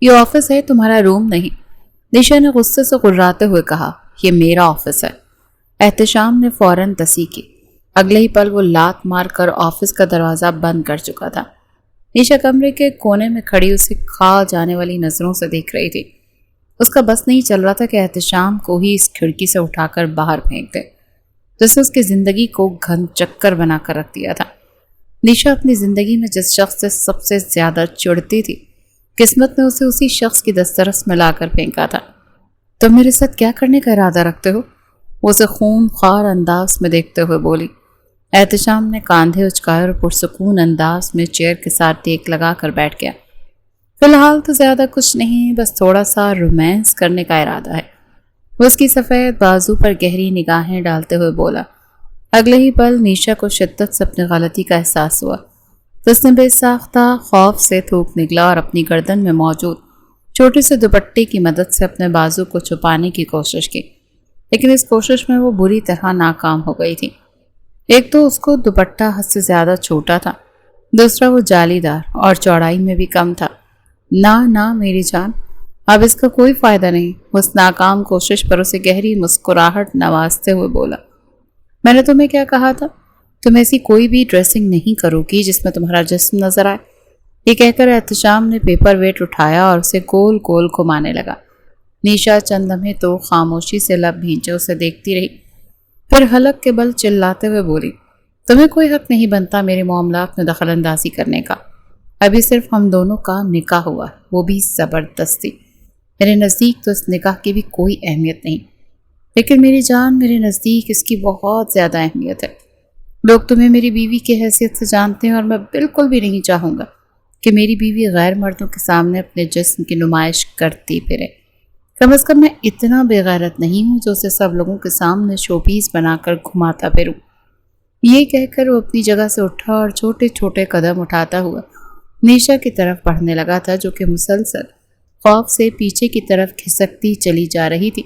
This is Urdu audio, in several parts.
یہ آفس ہے، تمہارا روم نہیں۔ نشا نے غصے سے غراتے ہوئے کہا، یہ میرا آفس ہے۔ احتشام نے فوراً تصحیح کی۔ اگلے ہی پل وہ لات مار کر آفس کا دروازہ بند کر چکا تھا۔ نشا کمرے کے کونے میں کھڑی اسے کھا جانے والی نظروں سے دیکھ رہی تھی۔ اس کا بس نہیں چل رہا تھا کہ احتشام کو ہی اس کھڑکی سے اٹھا کر باہر پھینک دے، جس نے اس کی زندگی کو گھن چکر بنا کر رکھ دیا تھا۔ نشا اپنی زندگی میں جس شخص سے سب سے زیادہ چڑھتی تھی، قسمت نے اسے اسی شخص کی دسترس میں لا کر پھینکا تھا۔ تم میرے ساتھ کیا کرنے کا ارادہ رکھتے ہو؟ وہ اسے خون خوار انداز میں دیکھتے ہوئے بولی۔ احتشام نے کاندھے اچکائے اور پرسکون انداز میں چیئر کے ساتھ ٹیک لگا کر بیٹھ گیا۔ فی الحال تو زیادہ کچھ نہیں، بس تھوڑا سا رومانس کرنے کا ارادہ ہے۔ وہ اس کی سفید بازو پر گہری نگاہیں ڈالتے ہوئے بولا۔ اگلے ہی پل نشا کو شدت سے اپنی غلطی کا احساس ہوا۔ اس نے بے ساختہ خوف سے تھوک نکلا اور اپنی گردن میں موجود چھوٹے سے دوپٹے کی مدد سے اپنے بازو کو چھپانے کی کوشش کی، لیکن اس کوشش میں وہ بری طرح ناکام ہو گئی تھی۔ ایک تو اس کو دوپٹہ حد سے زیادہ چھوٹا تھا، دوسرا وہ جالی دار اور چوڑائی میں بھی کم تھا۔ نہ میری جان، اب اس کا کوئی فائدہ نہیں۔ اس ناکام کوشش پر اسے گہری مسکراہٹ نوازتے ہوئے بولا، میں نے تمہیں کیا کہا تھا؟ تم ایسی کوئی بھی ڈریسنگ نہیں کرو گی جس میں تمہارا جسم نظر آئے۔ یہ کہہ کر احتشام نے پیپر ویٹ اٹھایا اور اسے گول گول گھمانے لگا۔ نشا چند لمحے تو خاموشی سے لب بھینچے اسے دیکھتی رہی، پھر حلق کے بل چلاتے ہوئے بولی، تمہیں کوئی حق نہیں بنتا میرے معاملات میں دخل اندازی کرنے کا۔ ابھی صرف ہم دونوں کا نکاح ہوا ہے، وہ بھی زبردستی۔ میرے نزدیک تو اس نکاح کی بھی کوئی اہمیت نہیں، لیکن میری جان، میرے نزدیک اس کی بہت زیادہ اہمیت ہے۔ لوگ تمہیں میری بیوی کی حیثیت سے جانتے ہیں اور میں بالکل بھی نہیں چاہوں گا کہ میری بیوی غیر مردوں کے سامنے اپنے جسم کی نمائش کرتی پھرے۔ کم از کم میں اتنا بے غیرت نہیں ہوں جو اسے سب لوگوں کے سامنے شو پیس بنا کر گھماتا پھروں۔ یہ کہہ کر وہ اپنی جگہ سے اٹھا اور چھوٹے چھوٹے قدم اٹھاتا ہوا نشا کی طرف بڑھنے لگا تھا، جو کہ مسلسل خوف سے پیچھے کی طرف کھسکتی چلی جا رہی تھی،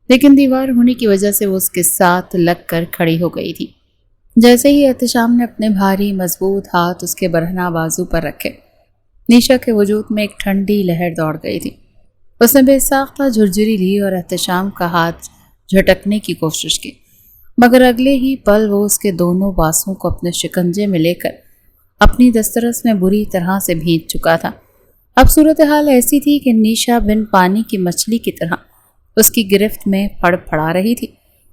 لیکن دیوار ہونے کی وجہ سے وہ اس کے ساتھ لگ کر کھڑی ہو گئی تھی۔ جیسے ہی احتشام نے اپنے بھاری مضبوط ہاتھ اس کے برہنہ بازو پر رکھے، نشا کے وجود میں ایک ٹھنڈی لہر دوڑ گئی تھی۔ اس نے بے ساختہ جھرجھری لی اور احتشام کا ہاتھ جھٹکنے کی کوشش کی، مگر اگلے ہی پل وہ اس کے دونوں بازوؤں کو اپنے شکنجے میں لے کر اپنی دسترس میں بری طرح سے بھینچ چکا تھا۔ اب صورتحال ایسی تھی کہ نشا بن پانی کی مچھلی کی طرح اس کی گرفت میں پھڑ پھڑا رہی تھی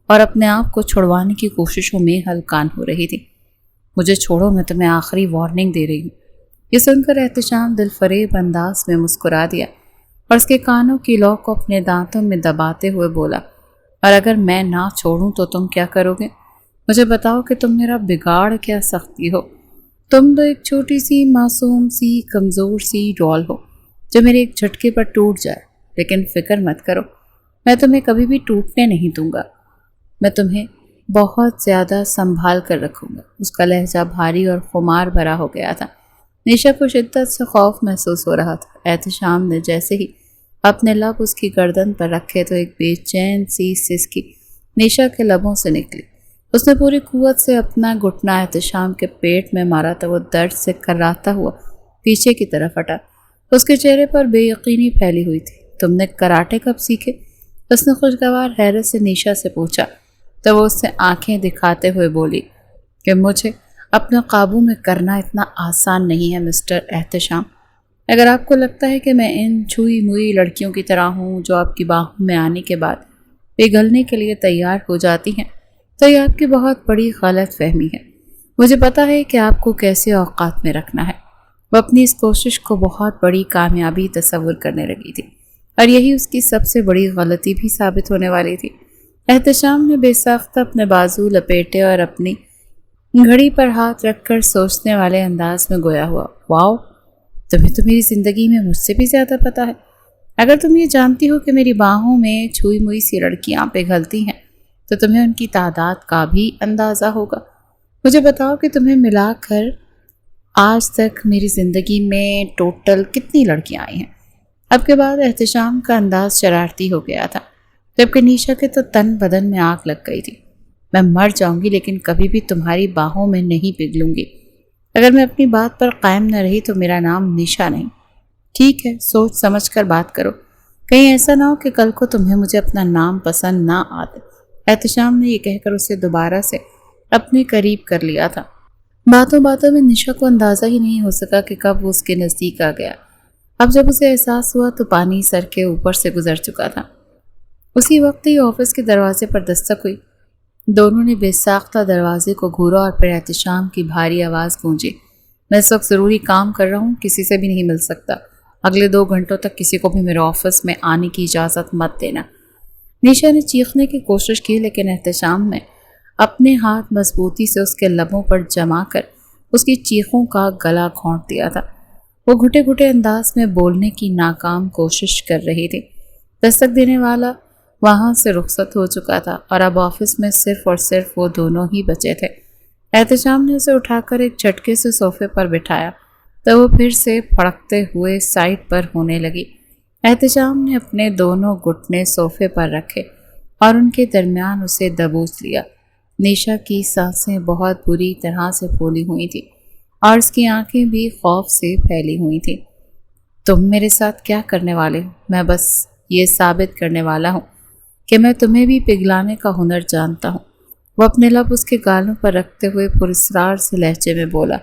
اور اپنے آپ کو چھڑوانے کی کوششوں میں ہلکان ہو رہی تھی۔ مجھے چھوڑو، میں تمہیں آخری وارننگ دے رہی ہوں۔ یہ سن کر احتشام دل فریب انداز میں مسکرا دیا اور اس کے کانوں کی لو کو اپنے دانتوں میں دباتے ہوئے بولا، اور اگر میں نہ چھوڑوں تو تم کیا کرو گے؟ مجھے بتاؤ کہ تم میرا بگاڑ کیا سکتی ہو؟ تم تو ایک چھوٹی سی معصوم سی کمزور سی ڈال ہو جو میرے ایک جھٹکے پر ٹوٹ جائے، لیکن فکر مت کرو، میں تمہیں کبھی بھی ٹوٹنے نہیں دوں گا۔ میں تمہیں بہت زیادہ سنبھال کر رکھوں گا۔ اس کا لہجہ بھاری اور خمار بھرا ہو گیا تھا۔ نشا کو شدت سے خوف محسوس ہو رہا تھا۔ احتشام نے جیسے ہی اپنے لب اس کی گردن پر رکھے تو ایک بے چین سی سسکی نشا کے لبوں سے نکلی۔ اس نے پوری قوت سے اپنا گھٹنا احتشام کے پیٹ میں مارا تو وہ درد سے کراتا ہوا پیچھے کی طرف ہٹا۔ اس کے چہرے پر بے یقینی پھیلی ہوئی تھی۔ تم نے کراٹے کب سیکھے؟ اس نے خوشگوار حیرت سے نشا سے پوچھا تو وہ اس سے آنکھیں دکھاتے ہوئے بولی کہ مجھے اپنے قابو میں کرنا اتنا آسان نہیں ہے مسٹر احتشام۔ اگر آپ کو لگتا ہے کہ میں ان چھوئی موئی لڑکیوں کی طرح ہوں جو آپ کی باہوں میں آنے کے بعد پگھلنے کے لیے تیار ہو جاتی ہیں، تو یہ آپ کی بہت بڑی غلط فہمی ہے۔ مجھے پتا ہے کہ آپ کو کیسے اوقات میں رکھنا ہے۔ وہ اپنی اس کوشش کو بہت بڑی کامیابی تصور کرنے لگی تھی، اور یہی اس کی سب سے بڑی غلطی بھی ثابت ہونے والی تھی۔ احتشام نے بے ساختہ اپنے بازو لپیٹے اور اپنی گھڑی پر ہاتھ رکھ کر سوچنے والے انداز میں گویا ہوا، واؤ، تمہیں تو میری زندگی میں مجھ سے بھی زیادہ پتا ہے۔ اگر تم یہ جانتی ہو کہ میری باہوں میں چھوئی موئی سی لڑکیاں پگھلتی ہیں تو تمہیں ان کی تعداد کا بھی اندازہ ہوگا۔ مجھے بتاؤ کہ تمہیں ملا کر آج تک میری زندگی میں ٹوٹل کتنی لڑکیاں آئی ہیں؟ اب کے بعد احتشام کا انداز شرارتی ہو گیا تھا، جبکہ نشا کے تو تن بدن میں آگ لگ گئی تھی۔ میں مر جاؤں گی لیکن کبھی بھی تمہاری باہوں میں نہیں پگھلوں گی۔ اگر میں اپنی بات پر قائم نہ رہی تو میرا نام نشا نہیں، ٹھیک ہے، سوچ سمجھ کر بات کرو، کہیں ایسا نہ ہو کہ کل کو تمہیں مجھے اپنا نام پسند نہ آتے۔ احتشام نے یہ کہہ کر اسے دوبارہ سے اپنے قریب کر لیا تھا۔ باتوں باتوں میں نشا کو اندازہ ہی نہیں ہو سکا کہ کب وہ اس کے نزدیک آ گیا۔ اب جب اسے احساس ہوا تو پانی سر کے اوپر سے گزر چکا تھا۔ اسی وقت ہی آفس کے دروازے پر دستک ہوئی۔ دونوں نے بے ساختہ دروازے کو گھورا اور پھر احتشام کی بھاری آواز گونجی، میں اس وقت ضروری کام کر رہا ہوں، کسی سے بھی نہیں مل سکتا۔ اگلے 2 گھنٹوں تک کسی کو بھی میرے آفس میں آنے کی اجازت مت دینا۔ نشا نے چیخنے کی کوشش کی لیکن احتشام نے اپنے ہاتھ مضبوطی سے اس کے لبوں پر جما کر اس کی چیخوں کا گلا گھونٹ دیا تھا۔ وہ گھٹے گھٹے انداز میں بولنے کی ناکام کوشش کر رہی تھی۔ دستک دینے والا وہاں سے رخصت ہو چکا تھا اور اب آفس میں صرف اور صرف وہ دونوں ہی بچے تھے۔ احتشام نے اسے اٹھا کر ایک جھٹکے سے صوفے پر بٹھایا تو وہ پھر سے پھڑکتے ہوئے سائڈ پر ہونے لگی۔ احتشام نے اپنے دونوں گھٹنے صوفے پر رکھے اور ان کے درمیان اسے دبوچ لیا۔ نشا کی سانسیں بہت بری طرح سے پھولی ہوئی تھیں اور اس کی آنکھیں بھی خوف سے پھیلی ہوئی تھیں۔ تم میرے ساتھ کیا کرنے والے ہو؟ میں بس یہ ثابت کرنے والا ہوں کہ میں تمہیں بھی پگھلانے کا ہنر جانتا ہوں۔ وہ اپنے لب اس کے گالوں پر رکھتے ہوئے پراسرار سے لہجے میں بولا۔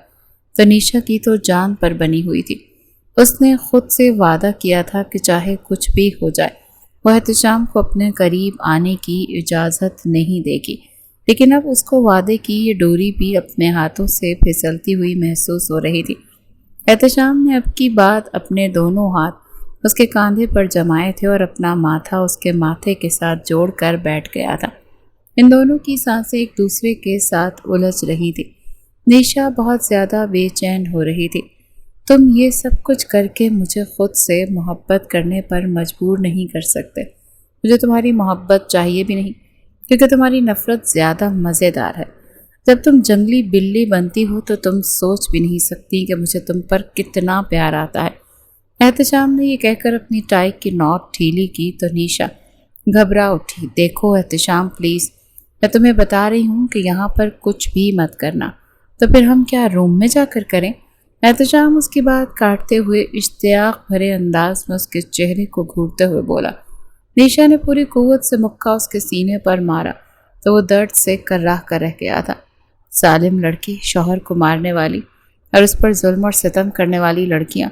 تنیشا کی تو جان پر بنی ہوئی تھی۔ اس نے خود سے وعدہ کیا تھا کہ چاہے کچھ بھی ہو جائے وہ احتشام کو اپنے قریب آنے کی اجازت نہیں دے گی، لیکن اب اس کو وعدے کی یہ ڈوری بھی اپنے ہاتھوں سے پھسلتی ہوئی محسوس ہو رہی تھی۔ احتشام نے اب کی بات اپنے دونوں ہاتھ اس کے کاندھے پر جمائے تھے اور اپنا ماتھا اس کے ماتھے کے ساتھ جوڑ کر بیٹھ گیا تھا۔ ان دونوں کی سانسیں ایک دوسرے کے ساتھ الجھ رہی تھی۔ نشا بہت زیادہ بے چین ہو رہی تھی۔ تم یہ سب کچھ کر کے مجھے خود سے محبت کرنے پر مجبور نہیں کر سکتے۔ مجھے تمہاری محبت چاہیے بھی نہیں، کیونکہ تمہاری نفرت زیادہ مزیدار ہے۔ جب تم جنگلی بلی بنتی ہو تو تم سوچ بھی نہیں سکتی کہ مجھے تم پر کتنا پیار آتا ہے۔ احتشام نے یہ کہہ کر اپنی ٹائی کی نوک ڈھیلی کی تو نشا گھبرا اٹھی۔ دیکھو احتشام پلیز، میں تمہیں بتا رہی ہوں کہ یہاں پر کچھ بھی مت کرنا۔ تو پھر ہم کیا روم میں جا کر کریں؟ احتشام اس کی بات کاٹتے ہوئے اشتیاق بھرے انداز میں اس کے چہرے کو گھورتے ہوئے بولا۔ نشا نے پوری قوت سے مکہ اس کے سینے پر مارا تو وہ درد سے کرراہ کر رہ گیا تھا۔ ظالم لڑکی، شوہر کو مارنے والی اور اس پر ظلم اور ستم کرنے والی لڑکیاں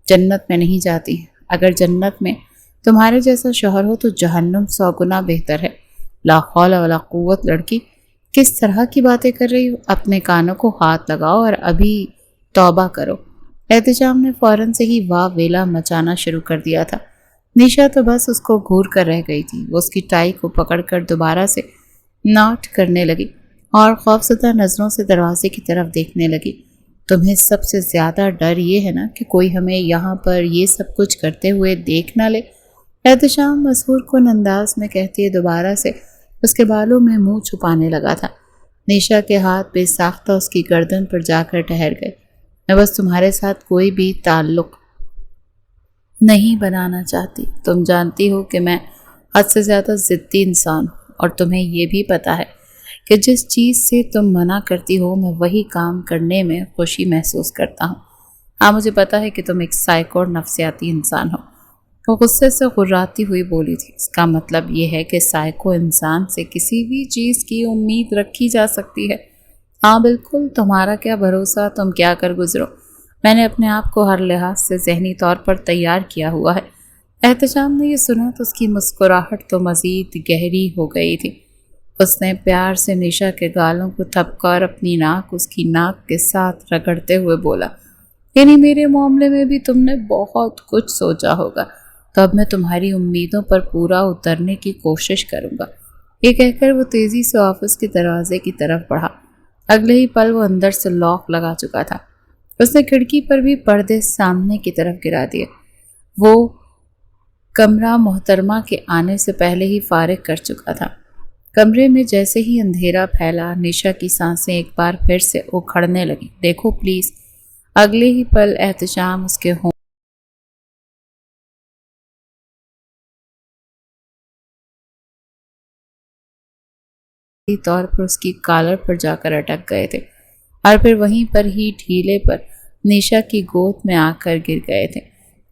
جنت میں نہیں جاتی۔ اگر جنت میں تمہارے جیسا شوہر ہو تو جہنم 100 گنا بہتر ہے۔ لا حول ولا قوت۔ لڑکی، کس طرح کی باتیں کر رہی ہو؟ اپنے کانوں کو ہاتھ لگاؤ اور ابھی توبہ کرو۔ احتشام نے فوراً سے ہی واہ ویلا مچانا شروع کر دیا تھا۔ نشا تو بس اس کو گھور کر رہ گئی تھی۔ وہ اس کی ٹائی کو پکڑ کر دوبارہ سے ناٹ کرنے لگی اور خوفزدہ نظروں سے دروازے کی طرف دیکھنے لگی۔ تمہیں سب سے زیادہ ڈر یہ ہے نا کہ کوئی ہمیں یہاں پر یہ سب کچھ کرتے ہوئے دیکھ نہ لے؟ احتشام مسحور کن انداز میں کہتی دوبارہ سے اس کے بالوں میں منہ چھپانے لگا تھا۔ نشا کے ہاتھ بے ساختہ اس کی گردن پر جا کر ٹھہر گئے۔ میں بس تمہارے ساتھ کوئی بھی تعلق نہیں بنانا چاہتی۔ تم جانتی ہو کہ میں حد سے زیادہ ضدی انسان ہوں اور تمہیں یہ بھی پتا ہے کہ جس چیز سے تم منع کرتی ہو میں وہی کام کرنے میں خوشی محسوس کرتا ہوں۔ ہاں، مجھے پتا ہے کہ تم ایک سائیکو اور نفسیاتی انسان ہو۔ وہ غصے سے غراتی ہوئی بولی تھی۔ اس کا مطلب یہ ہے کہ سائیکو انسان سے کسی بھی چیز کی امید رکھی جا سکتی ہے؟ ہاں بالکل، تمہارا کیا بھروسہ تم کیا کر گزرو۔ میں نے اپنے آپ کو ہر لحاظ سے ذہنی طور پر تیار کیا ہوا ہے۔ احتشام نے یہ سنا تو اس کی مسکراہٹ تو مزید گہری ہو گئی تھی۔ اس نے پیار سے نشا کے گالوں کو تھپکا اور اپنی ناک اس کی ناک کے ساتھ رگڑتے ہوئے بولا، یعنی میرے معاملے میں بھی تم نے بہت کچھ سوچا ہوگا، تو اب میں تمہاری امیدوں پر پورا اترنے کی کوشش کروں گا۔ یہ کہہ کر وہ تیزی سے آفس کے دروازے کی طرف بڑھا۔ اگلے ہی پل وہ اندر سے لاک لگا چکا تھا۔ اس نے کھڑکی پر بھی پردے سامنے کی طرف گرا دیے۔ وہ کمرہ محترمہ کے آنے سے پہلے ہی فارغ کر چکا تھا۔ کمرے میں جیسے ہی اندھیرا پھیلا، نشا کی سانسیں ایک بار پھر سے اکھڑنے لگیں۔ دیکھو پلیز۔ اگلے ہی پل احتشام اس کے طور پر اس کی کالر پر جا کر اٹک گئے تھے اور پھر وہیں پر ہی ڈھیلے پر نشا کی گود میں آ کر گر گئے تھے۔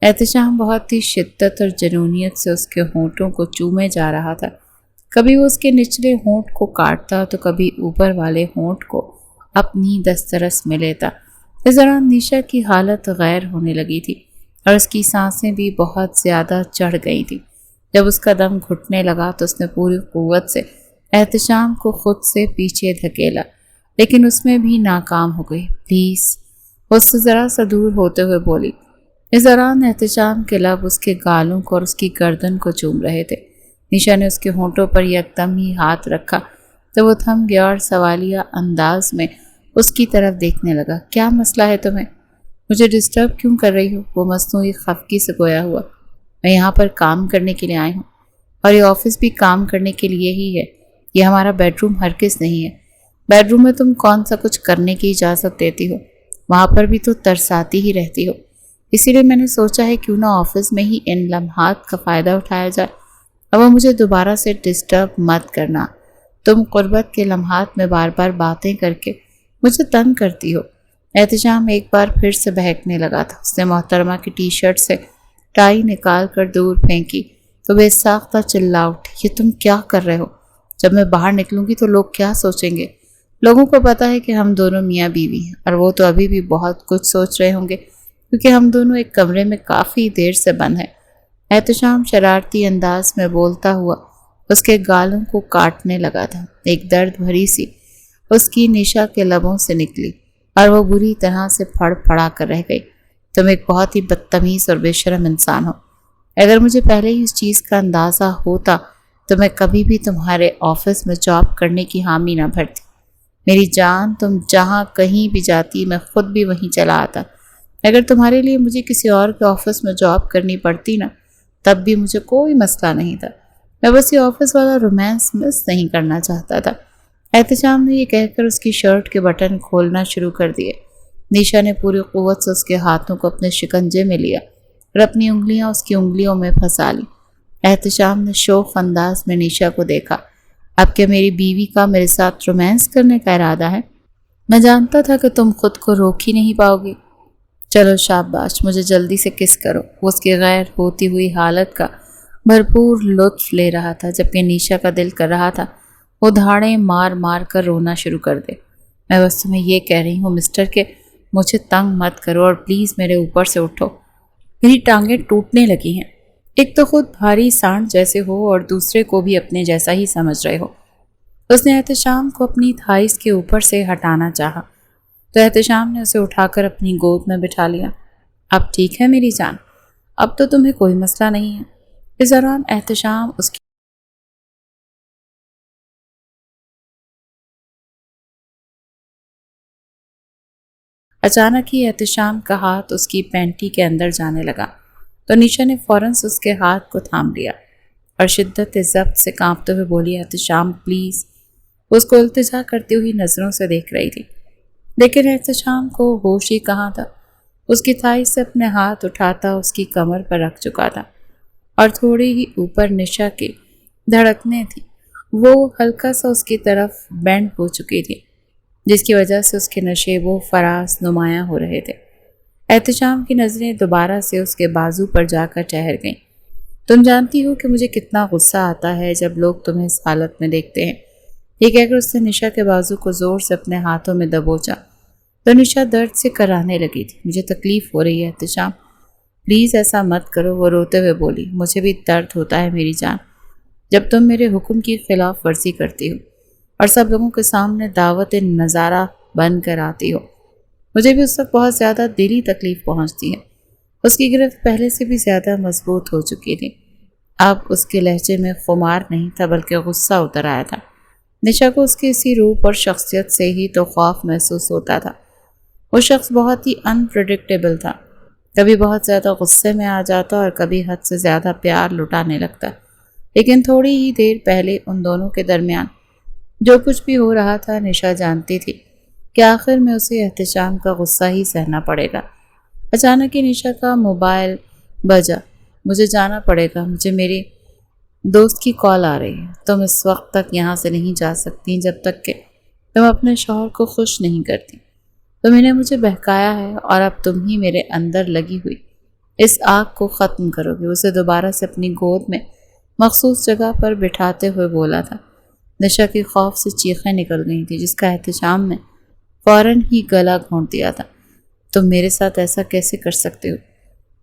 احتشام بہت ہی شدت اور جنونیت سے اس کے ہونٹوں کو چومے جا رہا تھا۔ کبھی وہ اس کے نچلے ہونٹ کو کاٹتا تو کبھی اوپر والے ہونٹ کو اپنی دسترس میں لیتا۔ اس دوران نیشا کی حالت غیر ہونے لگی تھی اور اس کی سانسیں بھی بہت زیادہ چڑھ گئی تھیں۔ جب اس کا دم گھٹنے لگا تو اس نے پوری قوت سے احتشام کو خود سے پیچھے دھکیلا، لیکن اس میں بھی ناکام ہو گئی۔ پلیز، وہ اس سے ذرا سا دور ہوتے ہوئے بولی۔ اس دوران احتشام کے لب اس کے گالوں کو اور اس کی گردن کو چوم رہے تھے۔ نیشا نے اس کے ہونٹوں پر یکدم ہی ہاتھ رکھا تو وہ تھم گیا اور سوالیہ انداز میں اس کی طرف دیکھنے لگا۔ کیا مسئلہ ہے تمہیں؟ مجھے ڈسٹرب کیوں کر رہی ہو؟ وہ مصنوعی خفگی سے گویا ہوا۔ میں یہاں پر کام کرنے کے لیے آئی ہوں اور یہ آفس بھی کام کرنے کے لیے ہی ہے۔ یہ ہمارا بیڈ روم ہرگز نہیں ہے۔ بیڈ روم میں تم کون سا کچھ کرنے کی اجازت دیتی ہو؟ وہاں پر بھی تو ترساتی ہی رہتی ہو۔ اسی لیے میں نے سوچا ہے کیوں نہ آفس میں ہی ان لمحات کا فائدہ اٹھایا جائے۔ اب مجھے دوبارہ سے ڈسٹرب مت کرنا۔ تم قربت کے لمحات میں بار بار باتیں کر کے مجھے تنگ کرتی ہو۔ احتشام ایک بار پھر سے بہکنے لگا تھا۔ اس نے محترمہ کی ٹی شرٹ سے ٹائی نکال کر دور پھینکی تو بے ساختہ چلا اٹھی۔ یہ تم کیا کر رہے ہو؟ جب میں باہر نکلوں گی تو لوگ کیا سوچیں گے؟ لوگوں کو پتا ہے کہ ہم دونوں میاں بیوی ہیں اور وہ تو ابھی بھی بہت کچھ سوچ رہے ہوں گے کیونکہ ہم دونوں ایک کمرے میں کافی دیر سے بند ہیں۔ احتشام شرارتی انداز میں بولتا ہوا اس کے گالوں کو کاٹنے لگا تھا۔ ایک درد بھری سی اس کی نیشا کے لبوں سے نکلی اور وہ بری طرح سے پھڑ پھڑا کر رہ گئی۔ تم ایک بہت ہی بدتمیز اور بے شرم انسان ہو۔ اگر مجھے پہلے ہی اس چیز کا اندازہ ہوتا تو میں کبھی بھی تمہارے آفس میں جاب کرنے کی حامی نہ بھرتی۔ میری جان، تم جہاں کہیں بھی جاتی میں خود بھی وہیں چلا آتا۔ اگر تمہارے لیے مجھے کسی اور کے آفس میں جاب کرنی پڑتی نا، تب بھی مجھے کوئی مسئلہ نہیں تھا۔ میں بس یہ آفس والا رومانس مس نہیں کرنا چاہتا تھا۔ احتشام نے یہ کہہ کر اس کی شرٹ کے بٹن کھولنا شروع کر دیے۔ نیشا نے پوری قوت سے اس کے ہاتھوں کو اپنے شکنجے میں لیا اور اپنی انگلیاں اس کی انگلیوں میں پھنسا لی۔ احتشام نے شوخ انداز میں نیشا کو دیکھا۔ اب کیا میری بیوی کا میرے ساتھ رومانس کرنے کا ارادہ ہے؟ میں جانتا تھا کہ تم خود کو روک ہی نہیں پاؤ گی۔ چلو شاباش، مجھے جلدی سے کس کرو۔ وہ اس کی غیر ہوتی ہوئی حالت کا بھرپور لطف لے رہا تھا، جبکہ نیشا کا دل کر رہا تھا وہ دھاڑیں مار مار کر رونا شروع کر دے۔ میں بس تمہیں یہ کہہ رہی ہوں مسٹر کہ مجھے تنگ مت کرو اور پلیز میرے اوپر سے اٹھو۔ میری ٹانگیں ٹوٹنے لگی ہیں۔ ایک تو خود بھاری سانڈ جیسے ہو اور دوسرے کو بھی اپنے جیسا ہی سمجھ رہے ہو۔ اس نے احتشام کو اپنی تھائیس کے اوپر سے ہٹانا چاہا تو احتشام نے اسے اٹھا کر اپنی گود میں بٹھا لیا۔ اب ٹھیک ہے میری جان، اب تو تمہیں کوئی مسئلہ نہیں ہے۔ اس دوران احتشام اس کی اچانک ہی احتشام کا ہاتھ اس کی پینٹی کے اندر جانے لگا تو نیشا نے فوراً اس کے ہاتھ کو تھام لیا اور شدت ضبط سے کانپتے ہوئے بولی، احتشام پلیز۔ وہ اس کو التجا کرتی ہوئی نظروں سے دیکھ رہی تھی، لیکن احتشام کو ہوش ہی کہاں تھا۔ اس کی تھائی سے اپنے ہاتھ اٹھاتا اس کی کمر پر رکھ چکا تھا اور تھوڑی ہی اوپر نیشا کی دھڑکنیں تھیں۔ وہ ہلکا سا اس کی طرف بینڈ ہو چکی تھی، جس کی وجہ سے اس کے نشیب و فراز نمایاں ہو رہے تھے۔ احتشام کی نظریں دوبارہ سے اس کے بازو پر جا کر ٹھہر گئیں۔ تم جانتی ہو کہ مجھے کتنا غصہ آتا ہے جب لوگ تمہیں اس حالت میں دیکھتے ہیں۔ یہ کہہ کر اس نے نیشا کے بازو کو زور سے اپنے ہاتھوں میں دبوچا تو نیشا درد سے کرانے لگی تھی۔ مجھے تکلیف ہو رہی ہے احتشام، پلیز ایسا مت کرو۔ وہ روتے ہوئے بولی، مجھے بھی درد ہوتا ہے میری جان، جب تم میرے حکم کی خلاف ورزی کرتی ہو اور سب لوگوں کے سامنے دعوت نظارہ بن کر آتی ہو۔ مجھے بھی اس وقت بہت زیادہ دلی تکلیف پہنچتی ہے۔ اس کی گرفت پہلے سے بھی زیادہ مضبوط ہو چکی تھی۔ اب اس کے لہجے میں خمار نہیں تھا بلکہ غصہ اتر آیا تھا۔ نیشا کو اس کی اسی روپ اور شخصیت سے ہی تو خوف محسوس ہوتا تھا۔ وہ شخص بہت ہی انپریڈکٹیبل تھا، کبھی بہت زیادہ غصے میں آ جاتا اور کبھی حد سے زیادہ پیار لٹانے لگتا، لیکن تھوڑی ہی دیر پہلے ان دونوں کے درمیان جو کچھ بھی ہو رہا تھا نیشا جانتی تھی کہ آخر میں اسے احتشام کا غصہ ہی سہنا پڑے گا۔ اچانک ہی نیشا کا موبائل بجا۔ مجھے جانا پڑے گا، مجھے میری دوست کی کال آ رہی ہے۔ تم اس وقت تک یہاں سے نہیں جا سکتی جب تک کہ تم اپنے شوہر کو خوش نہیں کرتی۔ تم نے مجھے بہکایا ہے اور اب تم ہی میرے اندر لگی ہوئی اس آگ کو ختم کرو گے، اسے دوبارہ سے اپنی گود میں مخصوص جگہ پر بٹھاتے ہوئے بولا تھا۔ نشا کی خوف سے چیخیں نکل گئی تھی، جس کا احتشام نے فوراً ہی گلا گھونٹ دیا تھا۔ تم میرے ساتھ ایسا کیسے کر سکتے ہو؟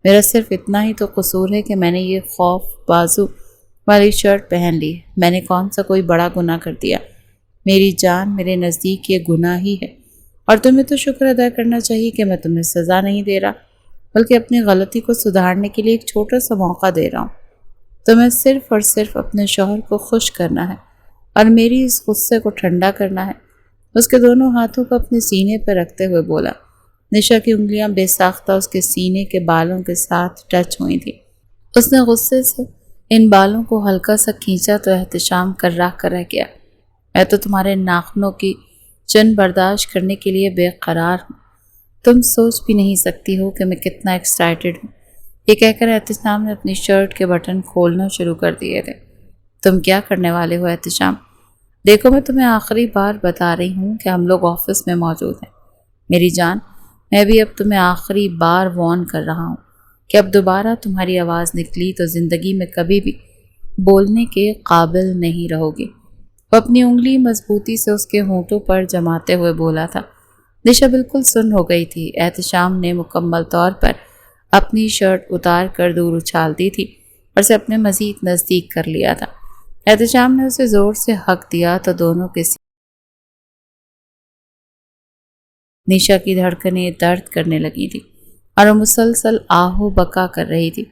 میرا صرف اتنا ہی تو قصور ہے کہ میں نے یہ خوف بازو والی شرٹ پہن لی ہے۔ میں نے کون سا کوئی بڑا گناہ کر دیا؟ میری جان، میرے نزدیک یہ گناہ ہی ہے، اور تمہیں تو شکر ادا کرنا چاہیے کہ میں تمہیں سزا نہیں دے رہا، بلکہ اپنی غلطی کو سدھارنے کے لیے ایک چھوٹا سا موقع دے رہا ہوں۔ تمہیں صرف اور صرف اپنے شوہر کو خوش کرنا ہے اور میری اس غصے کو ٹھنڈا کرنا ہے۔ اس کے دونوں ہاتھوں کو اپنے سینے پر رکھتے ہوئے بولا۔ نشا کی انگلیاں بے ساختہ اس کے سینے کے بالوں کے ساتھ ٹچ ہوئی تھی۔ اس نے غصے سے ان بالوں کو ہلکا سا کھینچا تو احتشام کر رہ گیا۔ میں تو تمہارے ناخنوں کی چن برداشت کرنے کے لیے بے قرار ہوں۔ تم سوچ بھی نہیں سکتی ہو کہ میں کتنا ایکسائٹڈ ہوں۔ یہ کہہ کر احتشام نے اپنی شرٹ کے بٹن کھولنا شروع کر دیے تھے۔ تم کیا کرنے والے ہو احتشام؟ دیکھو، میں تمہیں آخری بار بتا رہی ہوں کہ ہم لوگ آفس میں موجود ہیں۔ میری جان، میں بھی اب تمہیں آخری بار وارن کر رہا ہوں کہ اب دوبارہ تمہاری آواز نکلی تو زندگی میں کبھی بھی بولنے کے قابل نہیں رہو گی۔ وہ اپنی انگلی مضبوطی سے اس کے ہونٹوں پر جماتے ہوئے بولا تھا۔ نشا بالکل سن ہو گئی تھی۔ احتشام نے مکمل طور پر اپنی شرٹ اتار کر دور اچھال دی تھی اور اسے اپنے مزید نزدیک کر لیا تھا۔ احتشام نے اسے زور سے ہک دیا تو دونوں کے نشا کی دھڑکنیں درد کرنے لگی تھی اور وہ مسلسل آہو بکا کر رہی تھی،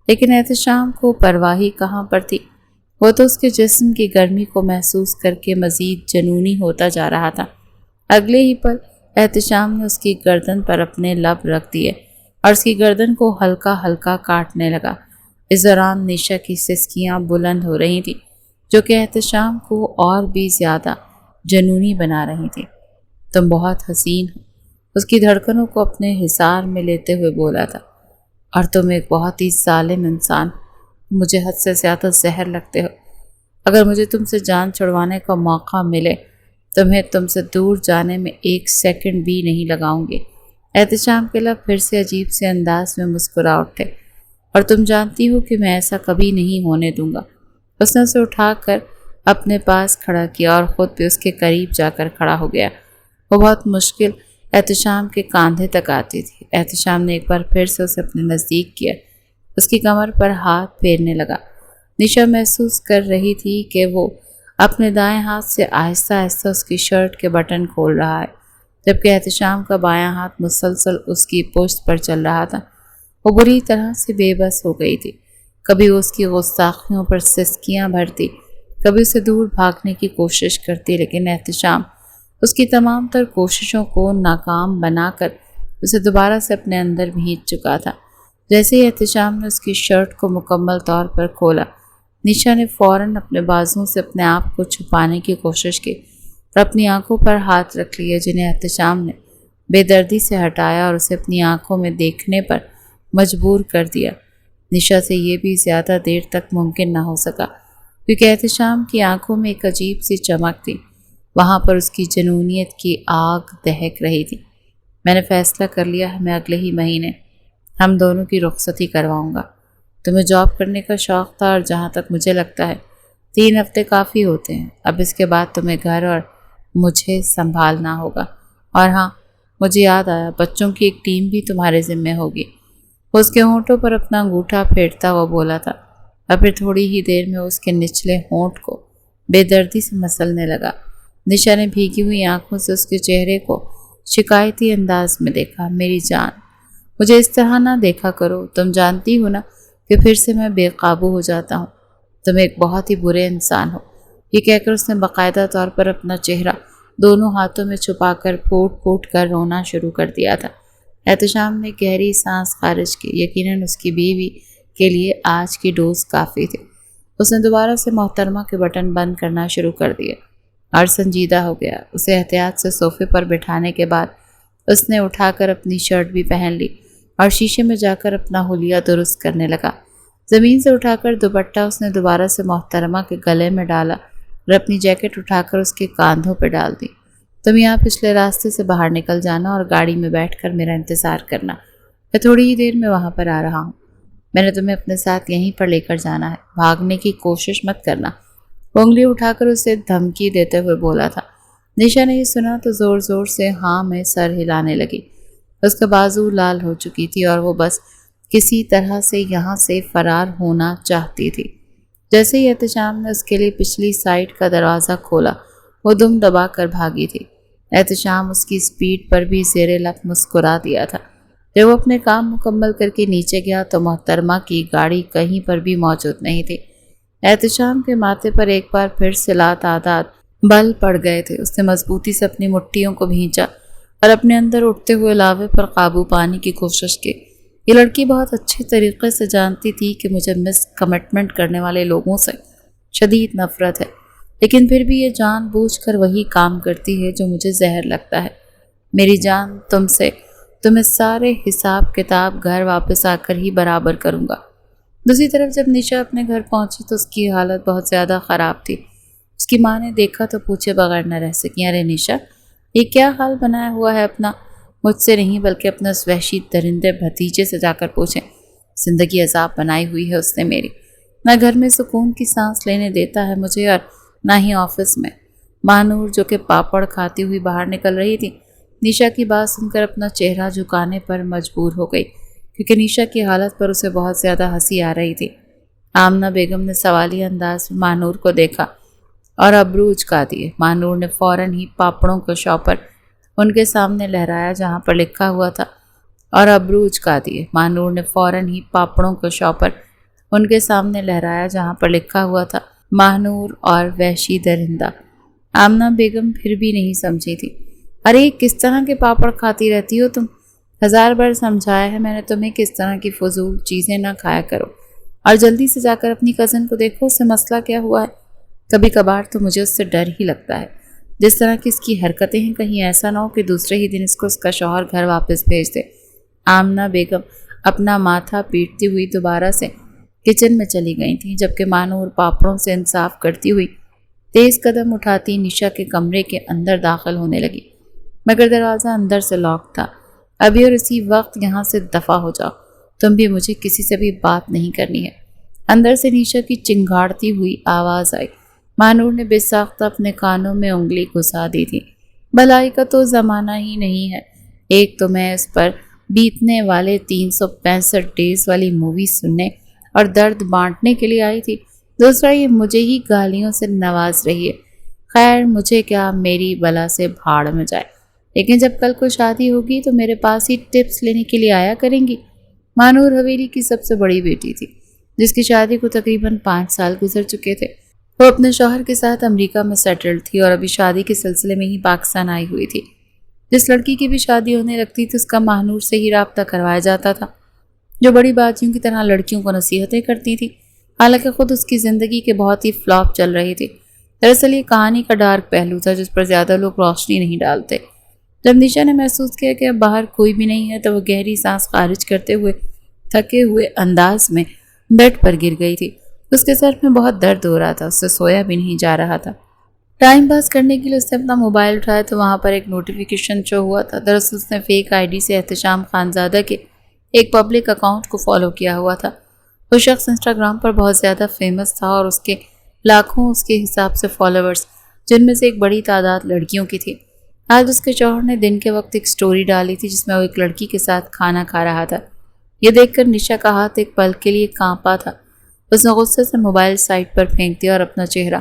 لیکن احتشام کو پرواہی کہاں پر تھی۔ وہ تو اس کے جسم کی گرمی کو محسوس کر کے مزید جنونی ہوتا جا رہا تھا۔ اگلے ہی پل احتشام نے اس کی گردن پر اپنے لب رکھ دیے اور اس کی گردن کو ہلکا ہلکا کاٹنے لگا۔ اس دوران نشا کی سسکیاں بلند ہو رہی تھیں، جو کہ احتشام کو اور بھی زیادہ جنونی بنا رہی تھی۔ تم بہت حسین ہو، اس کی دھڑکنوں کو اپنے حصار میں لیتے ہوئے بولا تھا، اور تم ایک بہت ہی ظالم انسان، مجھے حد سے زیادہ زہر لگتے ہو۔ اگر مجھے تم سے جان چھڑوانے کا موقع ملے، تمہیں تم سے دور جانے میں ایک سیکنڈ بھی نہیں لگاؤں گی۔ احتشام کے لب پھر سے عجیب سے انداز میں مسکرا اٹھے۔ اور تم جانتی ہو کہ میں ایسا کبھی نہیں ہونے دوں گا۔ اس نے اسے اٹھا کر اپنے پاس کھڑا کیا اور خود بھی اس کے قریب جا کر کھڑا ہو گیا۔ وہ بہت مشکل احتشام کے کاندھے تک آتی تھی۔ احتشام نے ایک بار پھر سے اسے اپنے نزدیک کیا، اس کی کمر پر ہاتھ پھیرنے لگا۔ نشا محسوس کر رہی تھی کہ وہ اپنے دائیں ہاتھ سے آہستہ آہستہ اس کی شرٹ کے بٹن کھول رہا ہے، جبکہ احتشام کا بایاں ہاتھ مسلسل اس کی پشت پر چل رہا تھا۔ وہ بری طرح سے بے بس ہو گئی تھی۔ کبھی وہ اس کی گستاخیوں پر سسکیاں بھرتی، کبھی اسے دور بھاگنے کی کوشش کرتی، لیکن احتشام اس کی تمام تر کوششوں کو ناکام بنا کر اسے دوبارہ سے اپنے اندر بھینچ چکا تھا۔ جیسے ہی احتشام نے اس کی شرٹ کو مکمل طور پر کھولا، نشا نے فوراً اپنے بازوؤں سے اپنے آپ کو چھپانے کی کوشش کی اور اپنی آنکھوں پر ہاتھ رکھ لیے، جنہیں احتشام نے بے دردی سے ہٹایا اور اسے اپنی آنکھوں میں دیکھنے پر مجبور کر دیا۔ نشا سے یہ بھی زیادہ دیر تک ممکن نہ ہو سکا، کیونکہ احتشام کی آنکھوں میں ایک عجیب سی چمک تھی۔ وہاں پر اس کی جنونیت کی آگ دہک رہی تھی۔ میں نے فیصلہ کر لیا ہے، میں اگلے ہی مہینے ہم دونوں کی رخصتی کرواؤں گا۔ تمہیں جاب کرنے کا شوق تھا، اور جہاں تک مجھے لگتا ہے 3 ہفتے کافی ہوتے ہیں۔ اب اس کے بعد تمہیں گھر اور مجھے سنبھالنا ہوگا۔ اور ہاں، مجھے یاد آیا، بچوں کی ایک ٹیم بھی تمہارے ذمہ ہوگی۔ وہ اس کے ہونٹوں پر اپنا انگوٹھا پھیرتا ہوا بولا تھا، اور پھر تھوڑی ہی دیر میں اس کے نچلے ہونٹ کو بے دردی سے مسلنے لگا۔ نشا نے بھیگی ہوئی آنکھوں سے اس کے چہرے کو شکایتی انداز میں دیکھا۔ میری جان، مجھے اس طرح نہ دیکھا کرو، تم جانتی ہو نا کہ پھر سے میں بے قابو ہو جاتا ہوں۔ تم ایک بہت ہی برے انسان ہو۔ یہ کہہ کر اس نے باقاعدہ طور پر اپنا چہرہ دونوں ہاتھوں میں چھپا کر پھوٹ پھوٹ کر رونا شروع کر دیا تھا۔ احتشام نے گہری سانس خارج کی۔ یقیناً اس کی بیوی کے لیے آج کی ڈوز کافی تھی۔ اس نے دوبارہ سے محترمہ کے بٹن بند کرنا شروع کر دیے اور سنجیدہ ہو گیا۔ اسے احتیاط سے صوفے پر بٹھانے کے بعد اس نے اٹھا کر اپنی شرٹ بھی پہن لی اور شیشے میں جا کر اپنا حلیہ درست کرنے لگا۔ زمین سے اٹھا کر دوپٹہ اس نے دوبارہ سے محترمہ کے گلے میں ڈالا اور اپنی جیکٹ اٹھا کر اس کے کاندھوں پہ ڈال دی۔ تم یہاں پچھلے راستے سے باہر نکل جانا اور گاڑی میں بیٹھ کر میرا انتظار کرنا۔ میں تھوڑی ہی دیر میں وہاں پر آ رہا ہوں۔ میں نے تمہیں اپنے ساتھ یہیں پر لے کر جانا ہے، بھاگنے کی کوشش مت کرنا، وہ انگلی اٹھا کر اسے دھمکی دیتے ہوئے بولا تھا۔ نشا نے یہ سنا تو زور زور سے ہاں میں سر ہلانے لگی۔ اس کا بازو لال ہو چکی تھی اور وہ بس کسی طرح سے یہاں سے فرار ہونا چاہتی تھی۔ جیسے ہی احتشام نے اس کے لیے پچھلی سائڈ کا دروازہ کھولا، وہ دم دبا کر بھاگی تھی۔ احتشام اس کی سپیڈ پر بھی زیر لب مسکرا دیا تھا۔ جب وہ اپنے کام مکمل کر کے نیچے گیا تو محترمہ کی گاڑی کہیں پر بھی موجود نہیں تھی۔ احتشام کے ماتھے پر ایک بار پھر سے لاتعداد بل پڑ گئے تھے۔ اس نے مضبوطی سے اپنی مٹھیوں کو بھینچا اور اپنے اندر اٹھتے ہوئے لاوے پر قابو پانے کی کوشش کی۔ یہ لڑکی بہت اچھے طریقے سے جانتی تھی کہ مجھے مس کمٹمنٹ کرنے والے لوگوں سے شدید نفرت ہے، لیکن پھر بھی یہ جان بوجھ کر وہی کام کرتی ہے جو مجھے زہر لگتا ہے۔ میری جان تمہیں سارے حساب کتاب گھر واپس آ کر ہی برابر کروں گا۔ دوسری طرف جب نشا اپنے گھر پہنچی تو اس کی حالت بہت زیادہ خراب تھی۔ اس کی ماں نے دیکھا تو پوچھے بغیر نہ رہ سکی، ارے نشا یہ کیا حال بنایا ہوا ہے اپنا؟ مجھ سے نہیں بلکہ اپنا اس وحشی درندے بھتیجے سے جا کر پوچھیں۔ زندگی عذاب بنائی ہوئی ہے اس نے میری، نہ گھر میں سکون کی سانس لینے دیتا ہے مجھے اور نہ ہی آفس میں۔ مانور جو کہ پاپڑ کھاتی ہوئی باہر نکل رہی تھی، نشا کی بات سن کر اپنا چہرہ جھکانے پر مجبور ہو گئی کیونکہ نشا کی حالت پر اسے بہت زیادہ ہنسی آ رہی تھی۔ آمنہ بیگم نے سوالیہ انداز میں مانور کو دیکھا اور ابرو اچکا دیے۔ مانور نے فوراً ہی پاپڑوں کا شاپر ان کے سامنے لہرایا جہاں پر لکھا ہوا تھا اور ابرو اچکا دیے۔ مانور نے فوراً ہی پاپڑوں کا شاپر ان کے سامنے لہرایا جہاں پر لکھا ہوا تھا مانور اور وحشی درندہ۔ آمنہ بیگم پھر بھی نہیں سمجھی تھی۔ ارے کس طرح کے پاپڑ کھاتی رہتی ہو تم؟ 1000 بار سمجھایا ہے میں نے تمہیں کس طرح کی فضول چیزیں نہ کھایا کرو، اور جلدی سے جا کر اپنی کزن کو دیکھو اس سے مسئلہ کیا ہوا ہے۔ کبھی کبھار تو مجھے اس سے ڈر ہی لگتا ہے، جس طرح کی اس کی حرکتیں ہیں کہیں ایسا نہ ہو کہ دوسرے ہی دن اس کو اس کا شوہر گھر واپس بھیج دے۔ آمنہ بیگم اپنا ماتھا پیٹتی ہوئی دوبارہ سے کچن میں چلی گئی تھیں، جبکہ مانور پاپڑوں سے انصاف کرتی ہوئی تیز قدم اٹھاتی نشا کے کمرے کے اندر داخل ہونے لگی، مگر دروازہ اندر سے لاک تھا۔ ابھی اور اسی وقت یہاں سے دفع ہو جاؤ، تم بھی مجھے کسی سے بھی بات نہیں کرنی ہے۔ اندر سے نشا کی چنگھاڑتی ہوئی آواز آئی۔ مانور نے بے ساختہ اپنے کانوں میں انگلی گھسا دی تھی۔ بھلائی کا تو زمانہ ہی نہیں ہے، ایک تو میں اس پر بیتنے والے 365 ڈیز والی مووی سننے اور درد بانٹنے کے لیے آئی تھی، دوسرا یہ مجھے ہی گالیوں سے نواز رہی ہے۔ خیر مجھے کیا، میری بلا سے بھاڑ میں جائے، لیکن جب کل کو شادی ہوگی تو میرے پاس ہی ٹپس لینے کے لیے آیا کریں گی۔ مانور حویلی کی سب سے بڑی بیٹی تھی، جس کی شادی کو تقریباً 5 سال گزر چکے تھے۔ وہ اپنے شوہر کے ساتھ امریکہ میں سیٹلڈ تھی اور ابھی شادی کے سلسلے میں ہی پاکستان آئی ہوئی تھی۔ جس لڑکی کی بھی شادی ہونے لگتی تھی اس کا مانور سے ہی رابطہ کروایا جاتا تھا، جو بڑی باجیوں کی طرح لڑکیوں کو نصیحتیں کرتی تھی، حالانکہ خود اس کی زندگی کے بہت ہی فلاپ چل رہی تھی۔ دراصل یہ کہانی کا ڈارک پہلو تھا جس پر زیادہ لوگ روشنی نہیں ڈالتے۔ جب نشا نے محسوس کیا کہ اب باہر کوئی بھی نہیں ہے تو وہ گہری سانس خارج کرتے ہوئے تھکے ہوئے انداز میں بیڈ پر گر گئی تھی۔ اس کے سر میں بہت درد ہو رہا تھا، اس سے سویا بھی نہیں جا رہا تھا۔ ٹائم پاس کرنے کے لیے اس نے اپنا موبائل اٹھایا تو وہاں پر ایک نوٹیفیکیشن شو ہوا تھا۔ دراصل اس نے فیک آئی ڈی سے احتشام خانزادہ کے ایک پبلک اکاؤنٹ کو فالو کیا ہوا تھا۔ وہ شخص انسٹاگرام پر بہت زیادہ فیمس تھا اور اس کے لاکھوں اس کے حساب سے فالوورز، جن میں سے ایک بڑی تعداد لڑکیوں کی تھی۔ آج اس کے شوہر نے دن کے وقت ایک سٹوری ڈالی تھی جس میں وہ ایک لڑکی کے ساتھ کھانا کھا رہا تھا۔ یہ دیکھ کر نشا کا ہاتھ ایک پل کے لیے کانپا تھا۔ اس نے غصے سے موبائل سائٹ پر پھینک دیا اور اپنا چہرہ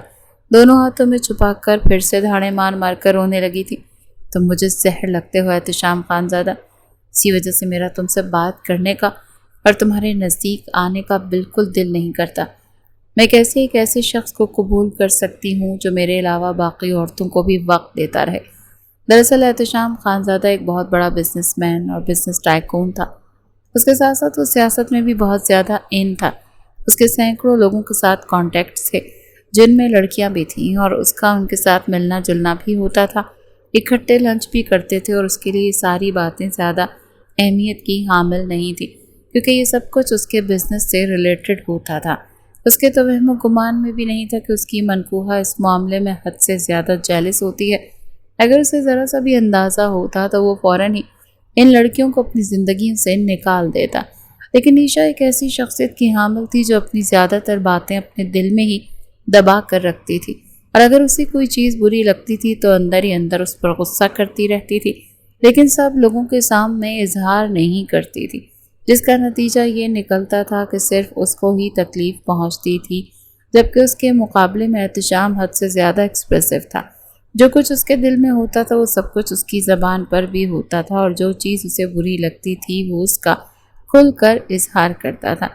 دونوں ہاتھوں میں چھپا کر پھر سے دھاڑے مار مار کر رونے لگی تھی۔ تم مجھے زہر لگتے ہو احتشام خانزادہ، اسی وجہ سے میرا تم سے بات کرنے کا اور تمہارے نزدیک آنے کا بالکل دل نہیں کرتا۔ میں کیسے ایک ایسے شخص کو قبول کر سکتی ہوں جو میرے علاوہ باقی عورتوں کو بھی وقت دیتا رہے۔ دراصل احتشام خانزادہ ایک بہت بڑا بزنس مین اور بزنس ٹائکون تھا۔ اس کے ساتھ ساتھ وہ سیاست میں بھی بہت زیادہ ان تھا۔ اس کے سینکڑوں لوگوں کے ساتھ کانٹیکٹس تھے جن میں لڑکیاں بھی تھیں، اور اس کا ان کے ساتھ ملنا جلنا بھی ہوتا تھا، اکٹھے لنچ بھی کرتے تھے، اور اس کے لیے یہ ساری باتیں زیادہ اہمیت کی حامل نہیں تھی کیونکہ یہ سب کچھ اس کے بزنس سے ریلیٹڈ ہوتا تھا۔ اس کے توہم و گمان میں بھی نہیں تھا کہ اس کی منکوہہ اس معاملے میں حد سے زیادہ جیلس ہوتی ہے۔ اگر اسے ذرا سا بھی اندازہ ہوتا تو وہ فوراً ہی ان لڑکیوں کو اپنی زندگیوں سے نکال دیتا۔ لیکن نیشا ایک ایسی شخصیت کی حامل تھی جو اپنی زیادہ تر باتیں اپنے دل میں ہی دبا کر رکھتی تھی، اور اگر اسے کوئی چیز بری لگتی تھی تو اندر ہی اندر اس پر غصہ کرتی رہتی تھی، لیکن سب لوگوں کے سامنے اظہار نہیں کرتی تھی، جس کا نتیجہ یہ نکلتا تھا کہ صرف اس کو ہی تکلیف پہنچتی تھی، جبکہ اس کے مقابلے میں احتشام حد سے زیادہ ایکسپریسو تھا۔ جو کچھ اس کے دل میں ہوتا تھا وہ سب کچھ اس کی زبان پر بھی ہوتا تھا، اور جو چیز اسے بری لگتی تھی وہ اس کا کھل کر اظہار کرتا تھا۔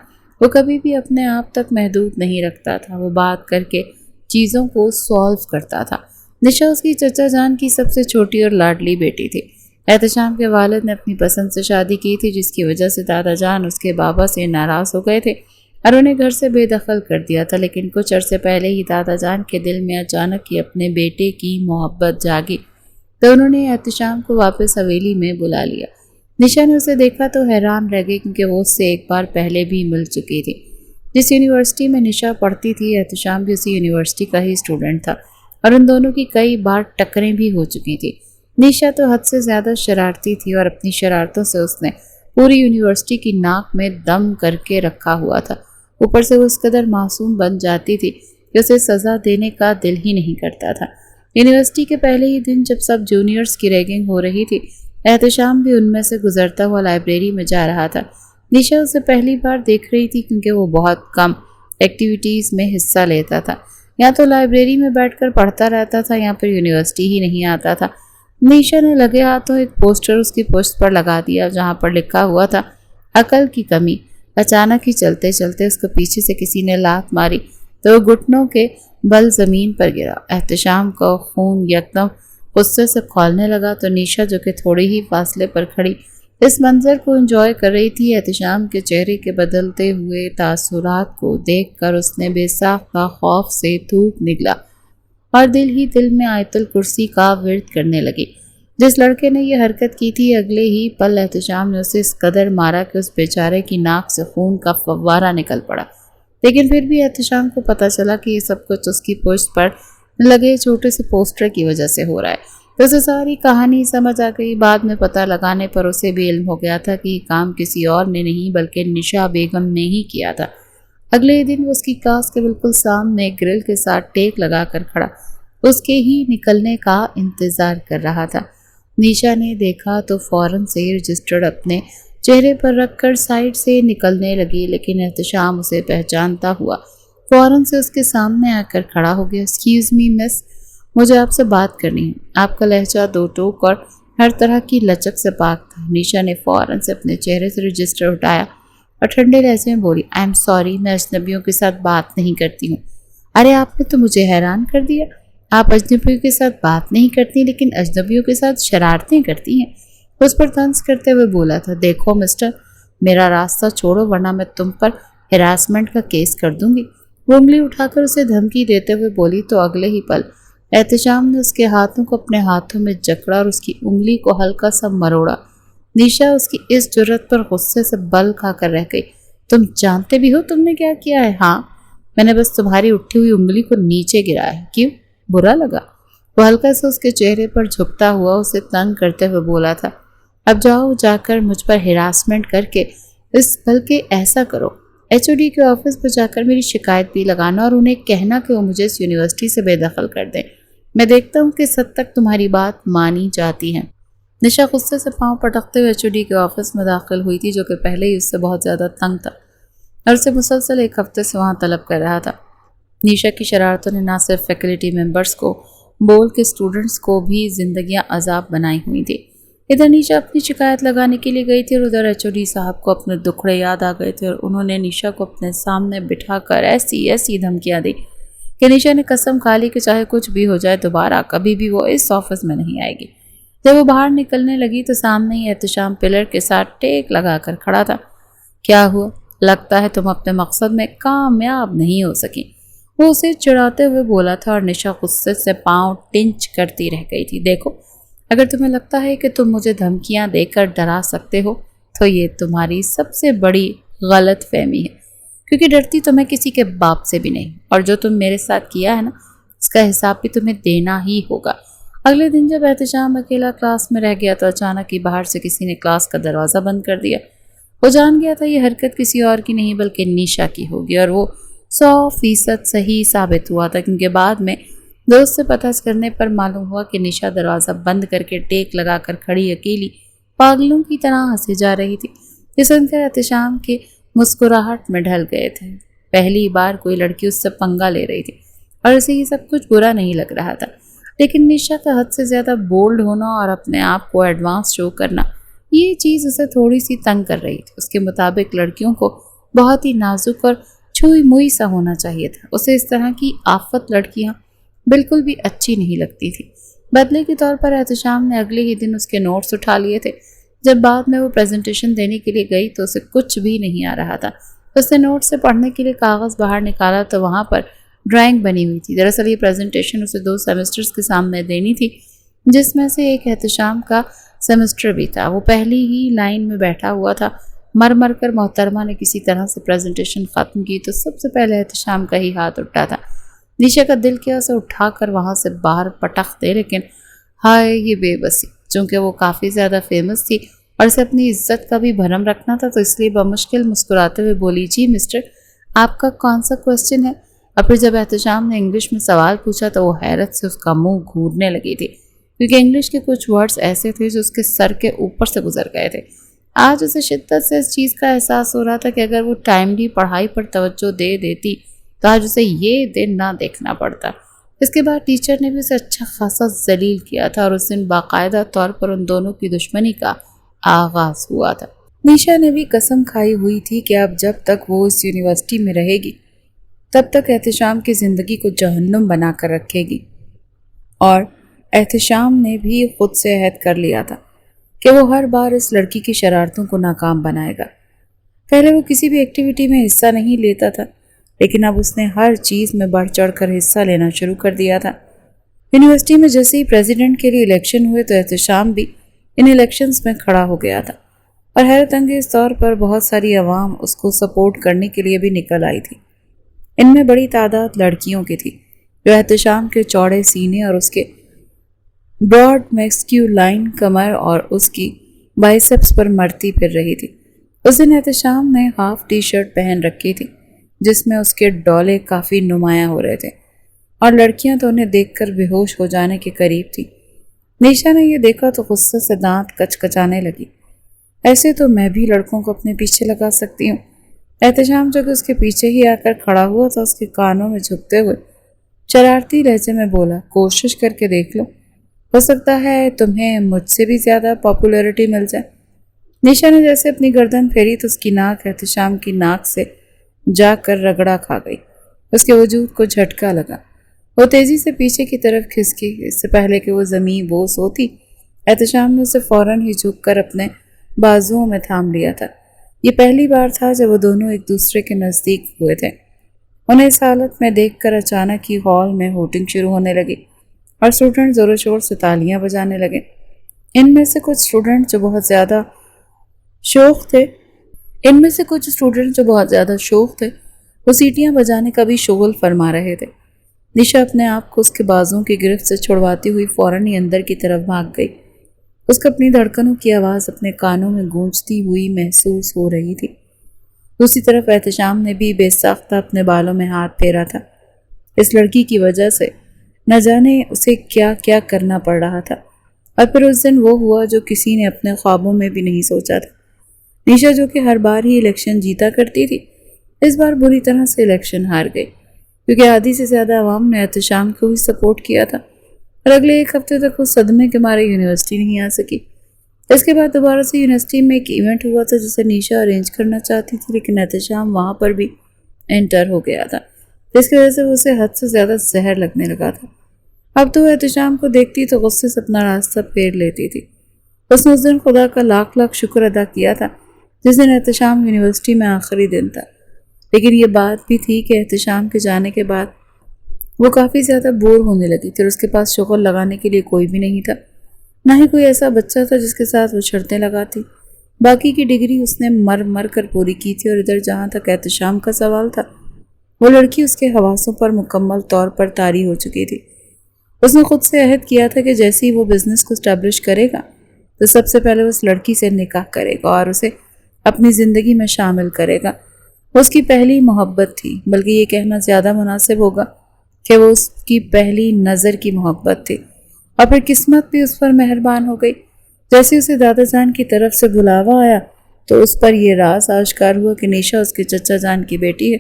وہ کبھی بھی اپنے آپ تک محدود نہیں رکھتا تھا، وہ بات کر کے چیزوں کو سالو کرتا تھا۔ نشا اس کی چچا جان کی سب سے چھوٹی اور لاڈلی بیٹی تھی۔ احتشام کے والد نے اپنی پسند سے شادی کی تھی، جس کی وجہ سے دادا جان اس کے بابا سے ناراض ہو گئے تھے اور انہیں گھر سے بے دخل کر دیا تھا، لیکن کچھ عرصے پہلے ہی دادا جان کے دل میں اچانک ہی اپنے بیٹے کی محبت جاگی، تو انہوں نے احتشام کو واپس حویلی میں بلا لیا۔ نشا نے اسے دیکھا تو حیران رہ گئی، کیونکہ وہ اس سے ایک بار پہلے بھی مل چکی تھی۔ جس یونیورسٹی میں نشا پڑھتی تھی، احتشام بھی اسی یونیورسٹی کا ہی اسٹوڈنٹ تھا، اور ان دونوں کی کئی بار ٹکریں بھی ہو چکی تھی۔ نشا تو حد سے زیادہ شرارتی تھی، اور اپنی شرارتوں سے اس نے پوری یونیورسٹی کی ناک میں دم کر کے رکھا ہوا تھا۔ اوپر سے وہ اس قدر معصوم بن جاتی تھی کہ اسے سزا دینے کا دل ہی نہیں کرتا تھا۔ یونیورسٹی کے پہلے ہی دن جب سب جونیئرز کی ریگنگ ہو رہی تھی، احتشام بھی ان میں سے گزرتا ہوا لائبریری میں جا رہا تھا۔ نشا اسے پہلی بار دیکھ رہی تھی، کیونکہ وہ بہت کم ایکٹیویٹیز میں حصہ لیتا تھا، یا تو لائبریری میں بیٹھ کر پڑھتا رہتا تھا یا پھر یونیورسٹی ہی نہیں آتا تھا۔ نشا نے لگے ہاتھوں ایک پوسٹر اس کی پشت پر لگا دیا، جہاں پر لکھا ہوا تھا عقل کی کمی۔ اچانک ہی چلتے چلتے اس کو پیچھے سے کسی نے لات ماری تو وہ گھٹنوں کے بل زمین پر گرا۔ احتشام کا خون یکدم غصے سے کھولنے لگا، تو نشا جو کہ تھوڑے ہی فاصلے پر کھڑی اس منظر کو انجوائے کر رہی تھی، احتشام کے چہرے کے بدلتے ہوئے تاثرات کو دیکھ کر اس نے بے ساختہ خوف سے تھوک نکلا اور دل ہی دل میں آیت الکرسی کا ورد کرنے لگی۔ جس لڑکے نے یہ حرکت کی تھی، اگلے ہی پل احتشام نے اسے اس قدر مارا کہ اس بیچارے کی ناک سے خون کا فوارہ نکل پڑا، لیکن پھر بھی احتشام کو پتہ چلا کہ یہ سب کچھ اس کی پشت پر لگے چھوٹے سے پوسٹر کی وجہ سے ہو رہا ہے، تو اسے ساری کہانی سمجھ آ گئی۔ بعد میں پتہ لگانے پر اسے بھی علم ہو گیا تھا کہ یہ کام کسی اور نے نہیں بلکہ نشا بیگم نے ہی کیا تھا۔ اگلے دن وہ اس کی کلاس کے بالکل سامنے گرل کے ساتھ ٹیک لگا کر کھڑا اس کے ہی نکلنے کا انتظار کر رہا تھا۔ نشا نے دیکھا تو فوراً سے رجسٹرڈ اپنے چہرے پر رکھ کر سائڈ سے نکلنے لگی، لیکن احتشام اسے پہچانتا ہوا فوراً سے اس کے سامنے آ کر کھڑا ہو گیا۔ ایکسکیوز می مس، مجھے آپ سے بات کرنی ہے۔ آپ کا لہجہ دو ٹوک اور ہر طرح کی لچک سے پاک تھا۔ نشا نے فوراً سے اپنے چہرے سے رجسٹر اٹھایا اور ٹھنڈے لہجے میں بولی، آئی ایم سوری، میں اجنبیوں کے ساتھ بات نہیں کرتی ہوں۔ ارے آپ نے تو مجھے حیران کر دیا، آپ اجنبیوں کے ساتھ بات نہیں کرتی لیکن اجنبیوں کے ساتھ شرارتیں کرتی ہیں۔ اس پر طنز کرتے ہوئے بولا تھا، دیکھو مسٹر، میرا راستہ چھوڑو ورنہ میں تم پر ہراسمنٹ کا کیس کر دوں گی۔ وہ انگلی اٹھا کر اسے دھمکی دیتے ہوئے بولی، تو اگلے ہی پل احتشام نے اس کے ہاتھوں کو اپنے ہاتھوں میں جکڑا اور اس کی انگلی کو ہلکا سا مروڑا۔ نشا اس کی اس جرأت پر غصے سے بل کھا کر رہ گئی۔ تم جانتے بھی ہو تم نے کیا کیا ہے؟ ہاں، میں نے بس تمہاری اٹھی ہوئی انگلی کو نیچے گرایا ہے۔ کیوں؟ برا لگا؟ وہ ہلکا سا اس کے چہرے پر جھکتا ہوا اسے تنگ کرتے ہوئے بولا تھا، اب جاؤ جا کر مجھ پر ہراسمنٹ کر کے بلکہ ایسا کرو، ایچ او ڈی کے آفس پر جا کر میری شکایت بھی لگانا اور انہیں کہنا کہ وہ مجھے اس یونیورسٹی سے بے دخل کر دیں۔ میں دیکھتا ہوں کس حد تک تمہاری بات مانی جاتی ہے۔ نشا غصے سے پاؤں پٹکتے ہوئے ایچ او ڈی کے آفس میں داخل ہوئی تھی، جو کہ پہلے ہی اس سے بہت زیادہ تنگ تھا اور اسے مسلسل ایک ہفتے سے وہاں طلب کر رہا تھا۔ نشا کی شرارتوں نے نہ صرف فیکلٹی ممبرز کو بول کے اسٹوڈنٹس کو بھی زندگیاں عذاب بنائی ہوئی تھی۔ ادھر نشا اپنی شکایت لگانے کے لیے گئی تھی اور ادھر ایچ او ڈی صاحب کو اپنے دکھڑے یاد آ گئے تھے، اور انہوں نے نشا کو اپنے سامنے بٹھا کر ایسی دھمکیاں دی کہ نشا نے قسم کھا لی کہ چاہے کچھ بھی ہو جائے دوبارہ کبھی بھی وہ اس آفس میں نہیں آئے گی۔ جب وہ باہر نکلنے لگی تو سامنے ہی احتشام پلر کے ساتھ ٹیک لگا کر کھڑا تھا۔ کیا ہوا؟ لگتا ہے تم اپنے مقصد میں کامیاب نہیں ہو سکی، وہ اسے چڑھاتے ہوئے بولا تھا، اور نشا غصے سے پاؤں ٹنچ کرتی رہ گئی تھی۔ دیکھو، اگر تمہیں لگتا ہے کہ تم مجھے دھمکیاں دے کر ڈرا سکتے ہو تو یہ تمہاری سب سے بڑی غلط فہمی ہے، کیونکہ ڈرتی تو میں کسی کے باپ سے بھی نہیں، اور جو تم میرے ساتھ کیا ہے نا، اس کا حساب بھی تمہیں دینا ہی ہوگا۔ اگلے دن جب احتشام اکیلا کلاس میں رہ گیا تو اچانک ہی باہر سے کسی نے کلاس کا دروازہ بند کر دیا۔ وہ جان گیا تھا یہ حرکت کسی اور کی نہیں بلکہ نیشا کی ہوگی، اور وہ 100% صحیح ثابت ہوا تھا، کیونکہ بعد میں دوست سے پتہ کرنے پر معلوم ہوا کہ نیشا دروازہ بند کر کے ٹیک لگا کر کھڑی اکیلی پاگلوں کی طرح ہنسے جا رہی تھی۔ یہ سن کر احتشام کے مسکراہٹ میں ڈھل گئے تھے۔ پہلی بار کوئی لڑکی اس سے پنگا لے رہی تھی اور اسے یہ سب کچھ برا نہیں لگ رہا تھا، لیکن نیشا کا حد سے زیادہ بولڈ ہونا اور اپنے آپ کو ایڈوانس شو کرنا، یہ چیز اسے تھوڑی سی تنگ کر رہی تھی۔ اس کے مطابق لڑکیوں کو بہت ہی نازک اور چھوئی موئی سا ہونا چاہیے تھا۔ اسے اس طرح کی آفت لڑکیاں بالکل بھی اچھی نہیں لگتی تھی۔ بدلے کے طور پر احتشام نے اگلے ہی دن اس کے نوٹس اٹھا لیے تھے۔ جب بعد میں وہ پریزنٹیشن دینے کے لیے گئی تو اسے کچھ بھی نہیں آ رہا تھا۔ اس نے نوٹ سے پڑھنے کے لیے کاغذ باہر نکالا تو وہاں پر ڈرائنگ بنی ہوئی تھی۔ دراصل یہ پریزنٹیشن اسے 2 سیمسٹرز کے سامنے دینی تھی، جس میں سے ایک احتشام کا سیمسٹر بھی تھا۔ وہ پہلی ہی لائن میں بیٹھا ہوا تھا۔ مر کر محترمہ نے کسی طرح سے پریزنٹیشن ختم کی تو سب سے پہلے احتشام کا ہی ہاتھ اٹھا تھا۔ نیشا کا دل کیا اسے اٹھا کر وہاں سے باہر پٹخ دے، لیکن ہائے یہ بے بسی، چونکہ وہ کافی زیادہ فیمس تھی اور اسے اپنی عزت کا بھی بھرم رکھنا تھا، تو اس لیے بمشکل مسکراتے ہوئے بولی، جی مسٹر، آپ کا کون سا کوسچن ہے؟ اور پھر جب احتشام نے انگلش میں سوال پوچھا تو وہ حیرت سے اس کا منہ گھورنے لگی تھی، کیونکہ انگلش کے کچھ ورڈز ایسے تھے جو اس کے سر کے اوپر سے گزر گئے تھے۔ آج اسے شدت سے اس چیز کا احساس ہو رہا تھا کہ اگر وہ ٹائملی پڑھائی پر توجہ دے دیتی تو آج اسے یہ دن نہ دیکھنا پڑتا۔ اس کے بعد ٹیچر نے بھی اسے اچھا خاصا ذلیل کیا تھا اور اس دن باقاعدہ طور پر ان دونوں کی دشمنی کا آغاز ہوا تھا۔ نیشا نے بھی قسم کھائی ہوئی تھی کہ اب جب تک وہ اس یونیورسٹی میں رہے گی تب تک احتشام کی زندگی کو جہنم بنا کر رکھے گی، اور احتشام نے بھی خود سے عہد کر لیا تھا کہ وہ ہر بار اس لڑکی کی شرارتوں کو ناکام بنائے گا۔ پہلے وہ کسی بھی ایکٹیویٹی میں حصہ نہیں لیتا تھا، لیکن اب اس نے ہر چیز میں بڑھ چڑھ کر حصہ لینا شروع کر دیا تھا۔ یونیورسٹی میں جیسے ہی پریزیڈنٹ کے لیے الیکشن ہوئے تو احتشام بھی ان الیکشنز میں کھڑا ہو گیا تھا، اور حیرت انگیز طور پر بہت ساری عوام اس کو سپورٹ کرنے کے لیے بھی نکل آئی تھی۔ ان میں بڑی تعداد لڑکیوں کی تھی جو احتشام کے چوڑے سینے اور اس کے براڈ میسکیولائن کمر اور اس کی بائسپس پر مرتی پھر رہی تھی۔ اس دن احتشام نے ہاف ٹی شرٹ پہن رکھی تھی جس میں اس کے ڈولے کافی نمایاں ہو رہے تھے، اور لڑکیاں تو انہیں دیکھ کر بے ہوش ہو جانے کے قریب تھی۔ نیشا نے یہ دیکھا تو غصے سے دانت کچکچانے لگی۔ ایسے تو میں بھی لڑکوں کو اپنے پیچھے لگا سکتی ہوں۔ احتشام جو کہ اس کے پیچھے ہی آ کر کھڑا ہوا تھا اس کے کانوں میں جھکتے ہوئے شرارتی لہجے میں بولا، کوشش کر کے دیکھ لو، ہو سکتا ہے تمہیں مجھ سے بھی زیادہ پاپولیرٹی مل جائے۔ نیشا نے جیسے اپنی گردن پھیری تو اس کی ناک احتشام کی ناک سے جا کر رگڑا کھا گئی۔ اس کے وجود کو جھٹکا لگا۔ وہ تیزی سے پیچھے کی طرف کھسکی۔ اس سے پہلے کہ وہ زمین بوس ہوتی، احتشام نے اسے فوراً ہی جھک کر اپنے بازوؤں میں تھام لیا تھا۔ یہ پہلی بار تھا جب وہ دونوں ایک دوسرے کے نزدیک ہوئے تھے۔ انہیں اس حالت میں دیکھ کر اچانک ہی ہال میں ہوٹنگ شروع ہونے لگی اور اسٹوڈنٹ زور و شور سے تالیاں بجانے لگے۔ ان میں سے کچھ اسٹوڈنٹ جو بہت زیادہ شوق تھے وہ سیٹیاں بجانے کا بھی شغل فرما رہے تھے۔ نیشا اپنے آپ کو اس کے بازوں کی گرفت سے چھڑواتی ہوئی فوراً ہی اندر کی طرف بھاگ گئی۔ اس کو اپنی دھڑکنوں کی آواز اپنے کانوں میں گونجتی ہوئی محسوس ہو رہی تھی۔ دوسری طرف احتشام نے بھی بے ساختہ اپنے بالوں میں ہاتھ پھیرا تھا۔ اس لڑکی کی وجہ سے نہ جانے اسے کیا کیا کرنا پڑ رہا تھا، اور پھر اس دن وہ ہوا جو کسی نے اپنے خوابوں میں بھی نہیں سوچا تھا۔ نیشا جو کہ ہر بار ہی الیکشن جیتا کرتی تھی، اس بار بری طرح سے الیکشن ہار گئی، کیونکہ آدھی سے زیادہ عوام نے احتشام کو ہی سپورٹ کیا تھا، اور اگلے ایک ہفتے تک وہ صدمے کے مارے یونیورسٹی نہیں آ سکی۔ اس کے بعد دوبارہ سے یونیورسٹی میں ایک ایونٹ ہوا تھا جسے نیشا ارینج کرنا چاہتی تھی، لیکن احتشام وہاں پر بھی انٹر ہو گیا تھا، جس کی وجہ سے اسے حد سے زیادہ زہر لگنے لگا تھا۔ اب تو وہ احتشام کو دیکھتی تو غصے سے اپنا راستہ پھیر لیتی تھی۔ اس نے اس دن خدا کا لاکھ لاکھ شکر ادا کیا تھا جس دن احتشام یونیورسٹی میں آخری دن تھا، لیکن یہ بات بھی تھی کہ احتشام کے جانے کے بعد وہ کافی زیادہ بور ہونے لگی تھی اور اس کے پاس شغل لگانے کے لیے کوئی بھی نہیں تھا، نہ ہی کوئی ایسا بچہ تھا جس کے ساتھ وہ شرطیں لگاتی۔ باقی کی ڈگری اس نے مر کر پوری کی تھی، اور ادھر جہاں تک احتشام کا سوال تھا وہ لڑکی اس کے حواسوں پر مکمل طور پر طاری ہو چکی تھی۔ اس نے خود سے عہد کیا تھا کہ جیسے ہی وہ بزنس کو اسٹیبلش کرے گا تو سب سے پہلے اس لڑکی سے نکاح کرے گا اور اسے اپنی زندگی میں شامل کرے گا۔ وہ اس کی پہلی محبت تھی، بلکہ یہ کہنا زیادہ مناسب ہوگا کہ وہ اس کی پہلی نظر کی محبت تھی، اور پھر قسمت بھی اس پر مہربان ہو گئی۔ جیسے اسے دادا جان کی طرف سے بلاوا آیا تو اس پر یہ راز آشکار ہوا کہ نیشا اس کے چچا جان کی بیٹی ہے،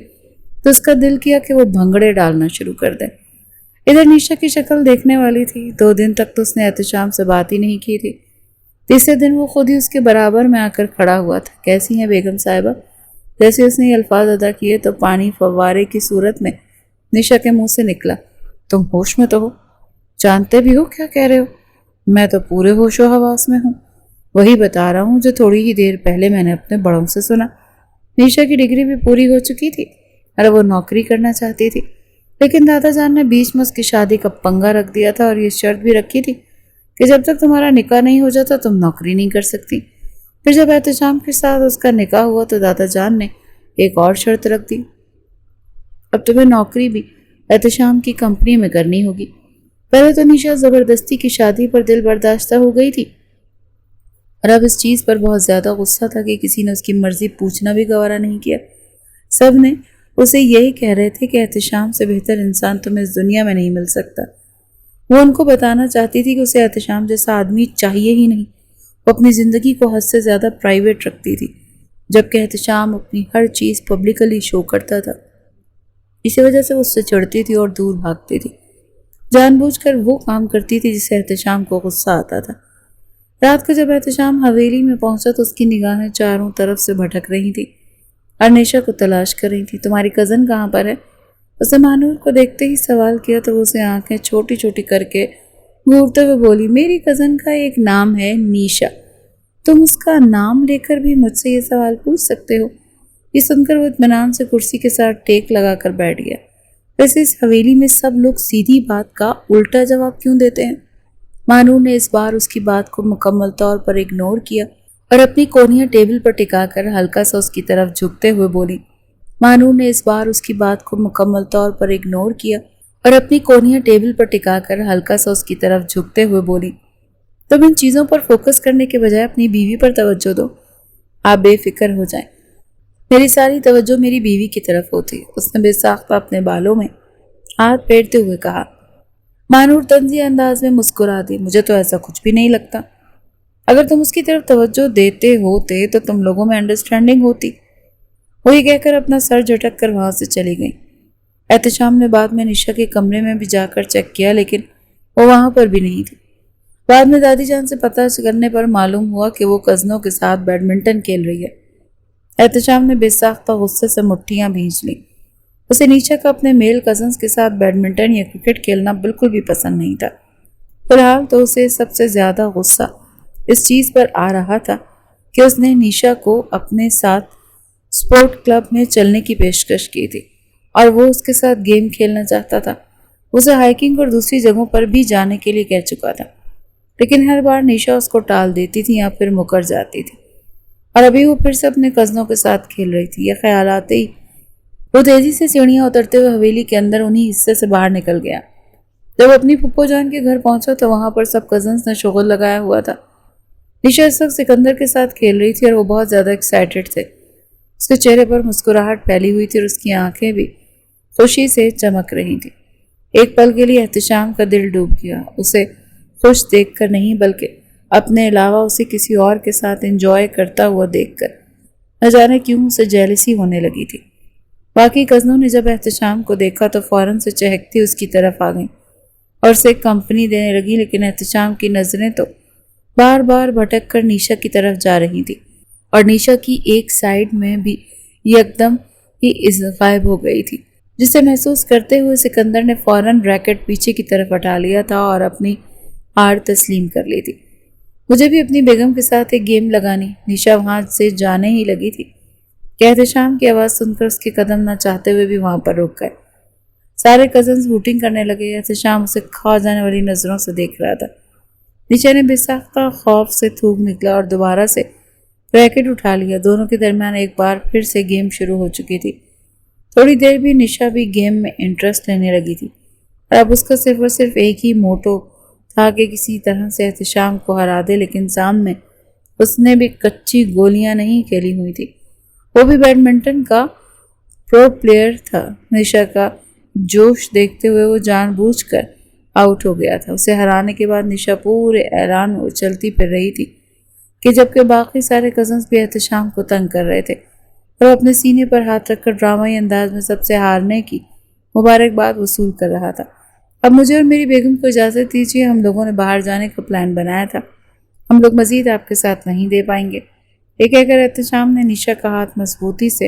تو اس کا دل کیا کہ وہ بھنگڑے ڈالنا شروع کر دے۔ ادھر نیشا کی شکل دیکھنے والی تھی، 2 دن تک تو اس نے احتشام سے بات ہی نہیں کی تھی۔ تیسرے دن وہ خود ہی اس کے برابر میں آ کر کھڑا ہوا تھا۔ کیسی ہیں بیگم صاحبہ؟ جیسے اس نے یہ الفاظ ادا کیے تو پانی فوارے کی صورت میں نیشا کے منہ سے نکلا، تم ہوش میں تو ہو؟ جانتے بھی ہو کیا کہہ رہے ہو؟ میں تو پورے ہوش و حواس میں ہوں، وہی بتا رہا ہوں جو تھوڑی ہی دیر پہلے میں نے اپنے بڑوں سے سنا۔ نیشا کی ڈگری بھی پوری ہو چکی تھی اور وہ نوکری کرنا چاہتی تھی، لیکن دادا جان نے بیچ میں اس کی شادی کا پنگا رکھ دیا تھا اور یہ شرط بھی رکھی تھی کہ جب تک تمہارا نکاح نہیں ہو جاتا تم نوکری نہیں کر سکتی۔ پھر جب احتشام کے ساتھ اس کا نکاح ہوا تو دادا جان نے ایک اور شرط رکھ دی، اب تمہیں نوکری بھی احتشام کی کمپنی میں کرنی ہوگی۔ پہلے تو نیشا زبردستی کی شادی پر دل برداشتہ ہو گئی تھی، اور اب اس چیز پر بہت زیادہ غصہ تھا کہ کسی نے اس کی مرضی پوچھنا بھی گوارا نہیں کیا۔ سب نے اسے یہی کہہ رہے تھے کہ احتشام سے بہتر انسان تمہیں اس دنیا میں نہیں مل سکتا۔ وہ ان کو بتانا چاہتی تھی کہ اسے احتشام جیسا آدمی چاہیے ہی نہیں۔ وہ اپنی زندگی کو حد سے زیادہ پرائیویٹ رکھتی تھی، جبکہ احتشام اپنی ہر چیز پبلکلی شو کرتا تھا۔ اسی وجہ سے وہ اس سے چڑھتی تھی اور دور بھاگتی تھی، جان بوجھ کر وہ کام کرتی تھی جس سے احتشام کو غصہ آتا تھا۔ رات کو جب احتشام حویلی میں پہنچا تو اس کی نگاہیں چاروں طرف سے بھٹک رہی تھی اور نیشا کو تلاش کر رہی تھی۔ تمہاری کزن کہاں پر ہے؟ اسے مانور کو دیکھتے ہی سوال کیا تو وہ اسے آنکھیں چھوٹی چھوٹی کر کے گھورتے ہوئے بولی، میری کزن کا ایک نام ہے نیشا، تم اس کا نام لے کر بھی مجھ سے یہ سوال پوچھ سکتے ہو؟ یہ سن کر وہ اطمینان سے کرسی کے ساتھ ٹیک لگا کر بیٹھ گیا۔ ویسے اس حویلی میں سب لوگ سیدھی بات کا الٹا جواب کیوں دیتے ہیں؟ مانور نے اس بار اس کی بات کو مکمل طور پر اگنور کیا اور اپنی کونیاں ٹیبل پر ٹکا کر ہلکا سا اس کی طرف جھکتے ہوئے بولی۔ مانور نے اس بار اس کی بات کو مکمل طور پر اگنور کیا اور اپنی کونیاں ٹیبل پر ٹکا کر ہلکا سا اس کی طرف جھکتے ہوئے بولی، تم ان چیزوں پر فوکس کرنے کے بجائے اپنی بیوی پر توجہ دو، آپ بے فکر ہو جائیں۔ میری ساری توجہ میری بیوی کی طرف ہوتی، اس نے بے ساختہ اپنے بالوں میں ہاتھ پھیرتے ہوئے کہا۔ مانور طنزیہ انداز میں مسکرا دی، مجھے تو ایسا کچھ بھی نہیں لگتا، اگر تم اس کی طرف توجہ دیتے ہوتے تو تم لوگوں میں انڈرسٹینڈنگ ہوتی۔ وہ یہ کہہ کر اپنا سر جھٹک کر وہاں سے چلی گئی۔ احتشام نے بعد میں نیشا کے کمرے میں بھی جا کر چیک کیا لیکن وہ وہاں پر بھی نہیں تھی۔ بعد میں دادی جان سے پتہ کرنے پر معلوم ہوا کہ وہ کزنوں کے ساتھ بیڈمنٹن کھیل رہی ہے۔ احتشام نے بے ساختہ غصے سے مٹھیاں بھینچ لیں۔ اسے نیشا کا اپنے میل کزنز کے ساتھ بیڈمنٹن یا کرکٹ کھیلنا بالکل بھی پسند نہیں تھا۔ فی الحال تو اسے سب سے زیادہ غصہ اس چیز پر آ رہا تھا کہ اس نے نیشا کو اپنے ساتھ اسپورٹ کلب میں چلنے کی پیشکش کی تھی اور وہ اس کے ساتھ گیم کھیلنا چاہتا تھا۔ اسے ہائیکنگ اور دوسری جگہوں پر بھی جانے کے لیے کہہ چکا تھا، لیکن ہر بار نیشا اس کو ٹال دیتی تھی یا پھر مکر جاتی تھی، اور ابھی وہ پھر سے اپنے کزنوں کے ساتھ کھیل رہی تھی۔ یہ خیال آتے ہی وہ تیزی سے سیڑھیاں اترتے ہوئے حویلی کے اندر انہی حصے سے باہر نکل گیا۔ جب اپنی پھپھو جان کے گھر پہنچا تو وہاں پر سب کزنز نے شغل لگایا ہوا تھا۔ نیشا اس وقت سکندر کے ساتھ کھیل رہی تھی اور وہ بہت زیادہ ایکسائٹڈ تھے۔ اس کے چہرے پر مسکراہٹ پھیلی ہوئی تھی اور اس کی آنکھیں بھی خوشی سے چمک رہی تھی۔ ایک پل کے لیے احتشام کا دل ڈوب گیا، اسے خوش دیکھ کر نہیں بلکہ اپنے علاوہ اسے کسی اور کے ساتھ انجوائے کرتا ہوا دیکھ کر نہ جانے کیوں اسے جیلسی ہونے لگی تھی۔ باقی کزنوں نے جب احتشام کو دیکھا تو فوراً سے چہکتی اس کی طرف آ گئیں اور اسے کمپنی دینے لگی، لیکن احتشام کی نظریں تو بار بار بھٹک کر نیشا کی طرف جا رہی تھی اور نیشا کی ایک سائیڈ میں بھی یکدم ہی غائب ہو گئی تھی، جسے محسوس کرتے ہوئے سکندر نے فوراً ریکٹ پیچھے کی طرف ہٹا لیا تھا اور اپنی ہار تسلیم کر لی تھی۔ مجھے بھی اپنی بیگم کے ساتھ ایک گیم لگانی، نیشا وہاں سے جانے ہی لگی تھی کہ احتشام کی آواز سن کر اس کے قدم نہ چاہتے ہوئے بھی وہاں پر رک گئے۔ سارے کزنز ہوٹنگ کرنے لگے۔ احتشام اسے کھا جانے والی نظروں سے دیکھ رہا تھا۔ نیشا نے بے ساختہ خوف سے تھوک نکلا اور دوبارہ سے ریکٹ اٹھا لیا۔ دونوں کے درمیان ایک بار پھر سے گیم شروع ہو چکی تھی۔ تھوڑی دیر بھی نیشا بھی گیم میں انٹرسٹ لینے لگی تھی۔ اور اب اس کا صرف اور صرف ایک ہی موٹو تھا کہ کسی طرح سے احتشام کو ہرا دے، لیکن سامنے اس نے بھی کچی گولیاں نہیں کھیلی ہوئی تھی، وہ بھی بیڈمنٹن کا پرو پلیئر تھا۔ نشا کا جوش دیکھتے ہوئے وہ جان بوجھ کر آؤٹ ہو گیا تھا۔ اسے ہرانے کے بعد نشا پورے اعلان میں اچھلتی پھر رہی تھی کہ جبکہ باقی سارے کزنز بھی احتشام کو تنگ کر رہے تھے اور اپنے سینے پر ہاتھ رکھ کر ڈرامائی انداز میں سب سے ہارنے کی مبارکباد وصول کر رہا تھا۔ اب مجھے اور میری بیگم کو اجازت دیجیے، ہم لوگوں نے باہر جانے کا پلان بنایا تھا، ہم لوگ مزید آپ کے ساتھ نہیں دے پائیں گے۔ یہ کہہ کر احتشام نے نشا کا ہاتھ مضبوطی سے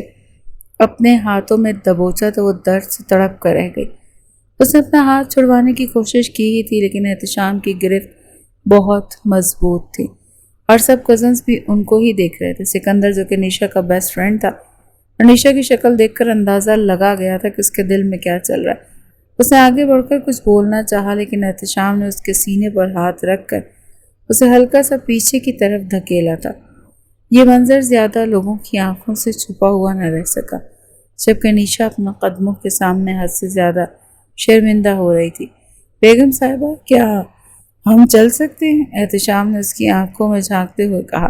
اپنے ہاتھوں میں دبوچا تو وہ درد سے تڑپ کر رہ گئی۔ اس نے اپنا ہاتھ چھڑوانے کی کوشش کی ہی تھی، لیکن احتشام کی گرفت بہت مضبوط تھی اور سب کزنز بھی ان کو ہی دیکھ رہے تھے۔ سکندر جو کہ نشا کا بیسٹ فرینڈ تھا اور نشا کی شکل دیکھ کر اندازہ لگا گیا تھا کہ اس کے دل میں کیا چل رہا ہے، اس نے آگے بڑھ کر کچھ بولنا چاہا، لیکن احتشام نے اس کے سینے پر ہاتھ رکھ کر اسے ہلکا سا پیچھے کی طرف دھکیلا تھا۔ یہ منظر زیادہ لوگوں کی آنکھوں سے چھپا ہوا نہ رہ سکا، جبکہ نشا اپنا قدموں کے سامنے حد سے زیادہ شرمندہ ہو رہی تھی۔ بیگم صاحبہ، کیا ہم چل سکتے ہیں؟ احتشام نے اس کی آنکھوں میں جھانکتے ہوئے کہا۔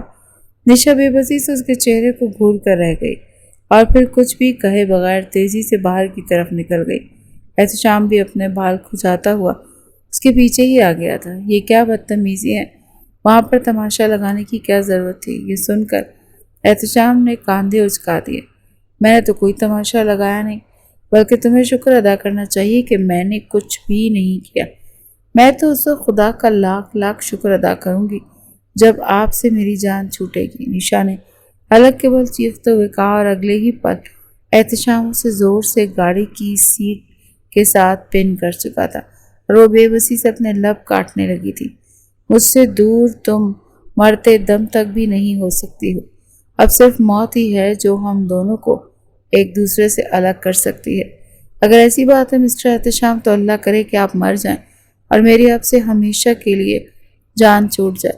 نشا بے بسی سے اس کے چہرے کو گھور کر رہ گئی اور پھر کچھ بھی کہے بغیر تیزی سے باہر کی طرف نکل گئی۔ احتشام بھی اپنے بال کھجاتا ہوا اس کے پیچھے ہی آ گیا تھا۔ یہ کیا بدتمیزی ہے، وہاں پر تماشا لگانے کی کیا ضرورت تھی؟ یہ سن کر احتشام نے کاندھے اچکا دیے۔ میں نے تو کوئی تماشا لگایا نہیں، بلکہ تمہیں شکر ادا کرنا چاہیے کہ میں نے کچھ بھی نہیں کیا۔ میں تو اس وقت خدا کا لاکھ لاکھ شکر ادا کروں گی جب آپ سے میری جان چھوٹے گی، نشا نے حلق کے بل چیختے ہوئے کہا، اور اگلے ہی پل احتشام سے زور سے گاڑی کی سیٹ کے ساتھ پن کر چکا تھا اور وہ بے بسی سے اپنے لب کاٹنے لگی تھی۔ مجھ سے دور تم مرتے دم تک بھی نہیں ہو سکتی ہو، اب صرف موت ہی ہے جو ہم دونوں کو ایک دوسرے سے الگ کر سکتی ہے۔ اگر ایسی بات ہے مسٹر احتشام تو اللہ کرے کہ آپ مر جائیں اور میری آپ سے ہمیشہ کے لیے جان چھوٹ جائے۔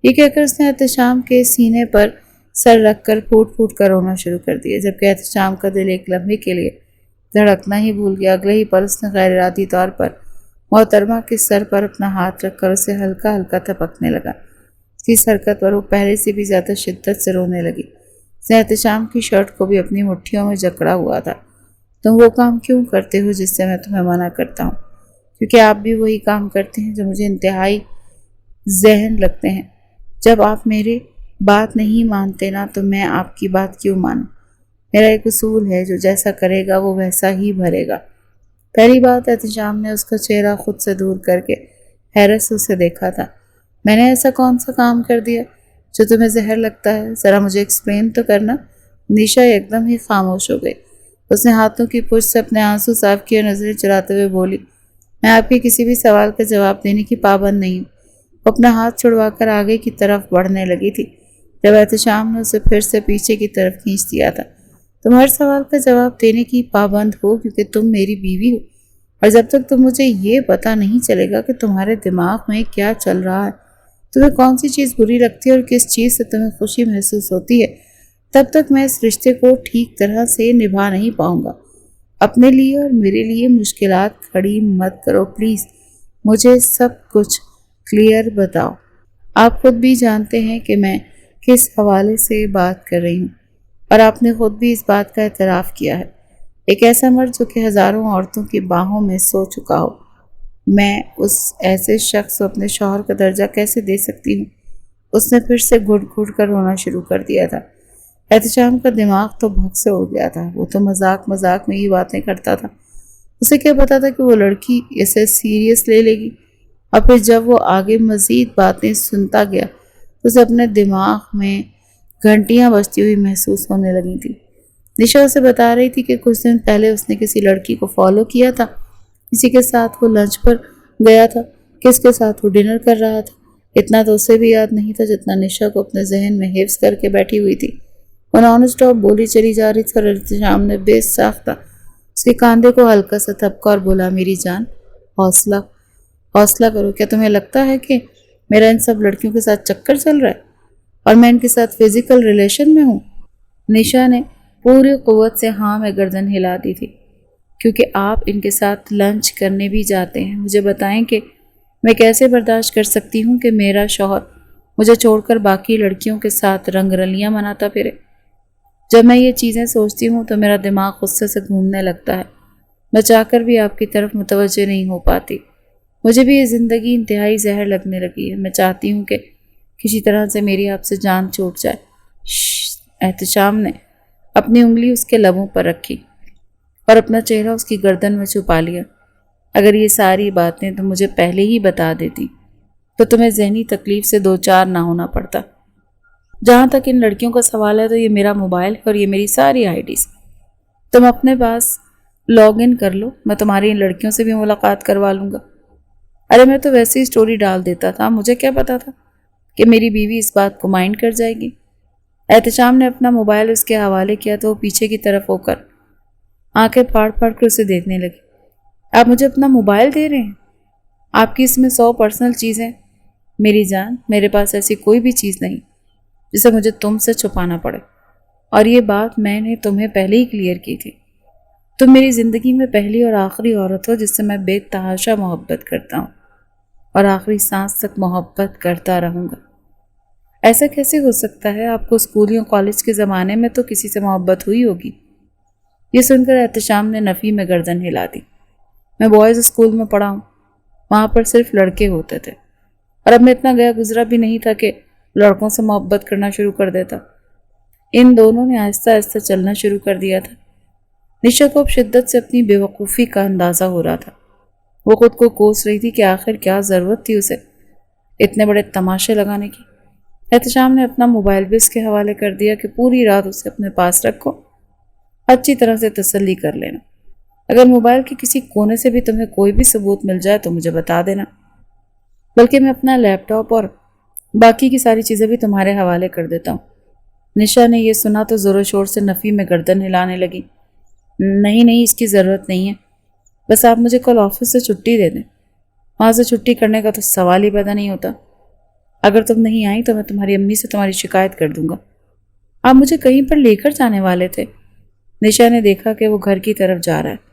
یہ کہہ کر اس نے احتشام کے سینے پر سر رکھ کر پھوٹ پھوٹ کر رونا شروع کر دیا، جبکہ احتشام کا دل ایک لمحے کے لیے دھڑکنا ہی بھول گیا۔ اگلے ہی پل اس نے غیر ارادی طور پر محترمہ کے سر پر اپنا ہاتھ رکھ کر اسے ہلکا ہلکا تھپکنے لگا۔ اس کی حرکت پر وہ پہلے سے بھی زیادہ شدت سے رونے لگی۔ اس نے احتشام کی شرٹ کو بھی اپنی مٹھیوں میں جکڑا ہوا تھا۔ تم وہ کام کیوں کرتے ہو جس سے میں تمہیں منع کرتا ہوں؟ کیونکہ آپ بھی وہی کام کرتے ہیں جو مجھے انتہائی ذہن لگتے ہیں۔ جب آپ میری بات نہیں مانتے نا تو میں آپ کی بات کیوں مانوں؟ میرا ایک اصول ہے، جو جیسا کرے گا وہ ویسا ہی بھرے گا۔ پہلی بات، احتشام نے اس کا چہرہ خود سے دور کر کے حیرت سے اسے دیکھا تھا۔ میں نے ایسا کون سا کام کر دیا جو تمہیں زہر لگتا ہے؟ ذرا مجھے ایکسپلین تو کرنا۔ نشا ایک دم ہی خاموش ہو گئی۔ اس نے ہاتھوں کی پشت سے اپنے آنسو صاف کیے اور نظریں چراتے ہوئے بولی، میں آپ کے کسی بھی سوال کا جواب دینے کی پابند نہیں ہوں۔ وہ اپنا ہاتھ چھڑوا کر آگے کی طرف بڑھنے لگی تھی جب احتشام نے اسے پھر سے پیچھے کی طرف کھینچ دیا تھا۔ تم ہر سوال کا جواب دینے کی پابند ہو کیونکہ تم میری بیوی ہو، اور جب تک تم مجھے یہ پتہ نہیں چلے گا کہ تمہارے دماغ میں کیا چل رہا ہے، تمہیں کون سی چیز بری لگتی ہے اور کس چیز سے تمہیں خوشی محسوس ہوتی ہے، تب تک میں اس رشتے کو ٹھیک طرح سے نبھا نہیں پاؤں گا۔ اپنے لیے اور میرے لیے مشکلات کھڑی مت کرو پلیز، مجھے سب کچھ کلیئر بتاؤ۔ آپ خود بھی جانتے ہیں کہ میں کس حوالے سے بات کر رہی ہوں، اور آپ نے خود بھی اس بات کا اعتراف کیا ہے۔ ایک ایسا مرد جو کہ ہزاروں عورتوں کی باہوں میں سو چکا ہو، میں اس ایسے شخص کو اپنے شوہر کا درجہ کیسے دے سکتی ہوں؟ اس نے پھر سے گھٹ گھٹ کر رونا شروع کر دیا تھا۔ احتشام کا دماغ تو بھگ سے اڑ گیا تھا۔ وہ تو مذاق مذاق میں یہ باتیں کرتا تھا، اسے کیا پتا تھا کہ وہ لڑکی اسے سیریس لے لے گی؟ اور پھر جب وہ آگے مزید باتیں سنتا گیا تو اسے اپنے دماغ میں گھنٹیاں بجتی ہوئی محسوس ہونے لگی تھی۔ نشا اسے بتا رہی تھی کہ کچھ دن پہلے اس نے کسی لڑکی کو فالو کیا تھا، کسی کے ساتھ وہ لنچ پر گیا تھا، کس کے ساتھ وہ ڈنر کر رہا تھا۔ اتنا تو اسے بھی یاد نہیں تھا جتنا نشا کو اپنے ذہن میں حفظ کر کے بیٹھی ہوئی تھی۔ وہ نان اسٹاپ بولی چلی جا رہی تھی اور احتشام نے بے ساختہ اس کے کاندھے کو ہلکا سا تھپکا اور بولا، میری جان، حوصلہ کرو۔ کیا تمہیں لگتا ہے کہ میرا ان سب لڑکیوں کے ساتھ چکر چل رہا ہے اور میں ان کے ساتھ فزیکل ریلیشن میں ہوں؟ نشا نے پوری قوت سے ہاں میں گردن ہلا دی تھی۔ کیونکہ آپ ان کے ساتھ لنچ کرنے بھی جاتے ہیں۔ مجھے بتائیں کہ میں کیسے برداشت کر سکتی ہوں کہ میرا شوہر مجھے چھوڑ کر باقی لڑکیوں کے ساتھ رنگ رلیاں مناتا پھرے۔ جب میں یہ چیزیں سوچتی ہوں تو میرا دماغ غصے سے گھومنے لگتا ہے۔ میں چاہ کر بھی آپ کی طرف متوجہ نہیں ہو پاتی۔ مجھے بھی یہ زندگی انتہائی زہر لگنے لگی ہے۔ میں چاہتی ہوں کہ کسی طرح سے میری آپ سے جان چھوٹ جائے۔ احتشام نے اپنی انگلی اس کے لبوں پر رکھی اور اپنا چہرہ اس کی گردن میں چھپا لیا۔ اگر یہ ساری باتیں تم مجھے پہلے ہی بتا دیتی تو تمہیں ذہنی تکلیف سے دوچار نہ ہونا پڑتا۔ جہاں تک ان لڑکیوں کا سوال ہے تو یہ میرا موبائل ہے اور یہ میری ساری آئی ڈیز۔ تم اپنے پاس لاگ ان کر لو، میں تمہاری ان لڑکیوں سے بھی ملاقات کروا لوں گا۔ ارے میں تو ویسے ہی سٹوری ڈال دیتا تھا، مجھے کیا پتا تھا کہ میری بیوی اس بات کو مائنڈ کر جائے گی۔ احتشام نے اپنا موبائل اس کے حوالے کیا تو وہ پیچھے کی طرف ہو کر آنکھیں پھاڑ پھاڑ کر اسے دیکھنے لگی۔ آپ مجھے اپنا موبائل دے رہے ہیں؟ آپ کی اس میں 100 پرسنل چیزیں۔ میری جان، میرے پاس ایسی کوئی بھی چیز نہیں جسے مجھے تم سے چھپانا پڑے، اور یہ بات میں نے تمہیں پہلے ہی کلیئر کی تھی۔ تم میری زندگی میں پہلی اور آخری عورت ہو جس سے میں بے تحاشا محبت کرتا ہوں اور آخری سانس تک محبت کرتا رہوں گا۔ ایسا کیسے ہو سکتا ہے؟ آپ کو اسکول یا کالج کے زمانے میں تو کسی سے محبت ہوئی ہوگی۔ یہ سن کر احتشام نے نفی میں گردن ہلا دی۔ میں بوائز اسکول میں پڑھا ہوں، وہاں پر صرف لڑکے ہوتے تھے، اور اب میں اتنا گیا گزرا بھی نہیں تھا کہ لڑکوں سے محبت کرنا شروع کر دیتا۔ ان دونوں نے آہستہ آہستہ چلنا شروع کر دیا تھا۔ نشا کو اب شدت سے اپنی بے وقوفی کا اندازہ ہو رہا تھا۔ وہ خود کو کوس رہی تھی کہ آخر کیا ضرورت تھی اسے اتنے بڑے تماشے لگانے کی۔ احتشام نے اپنا موبائل بھی اس کے حوالے کر دیا کہ پوری رات اسے اپنے پاس رکھو، اچھی طرح سے تسلی کر لینا۔ اگر موبائل کے کسی کونے سے بھی تمہیں کوئی بھی ثبوت مل جائے تو مجھے بتا دینا، بلکہ میں اپنا لیپ ٹاپ اور باقی کی ساری چیزیں بھی تمہارے حوالے کر دیتا ہوں۔ نشا نے یہ سنا تو زور و شور سے نفی میں گردن ہلانے لگی۔ نہیں، اس کی ضرورت نہیں ہے، بس آپ مجھے کل آفس سے چھٹی دے دیں۔ وہاں سے چھٹی کرنے کا تو سوال ہی پیدا نہیں ہوتا۔ اگر تم نہیں آئی تو میں تمہاری امی سے تمہاری شکایت کر دوں گا۔ آپ مجھے کہیں پر لے کر جانے والے تھے؟ نشا نے دیکھا کہ وہ گھر کی طرف جا رہا ہے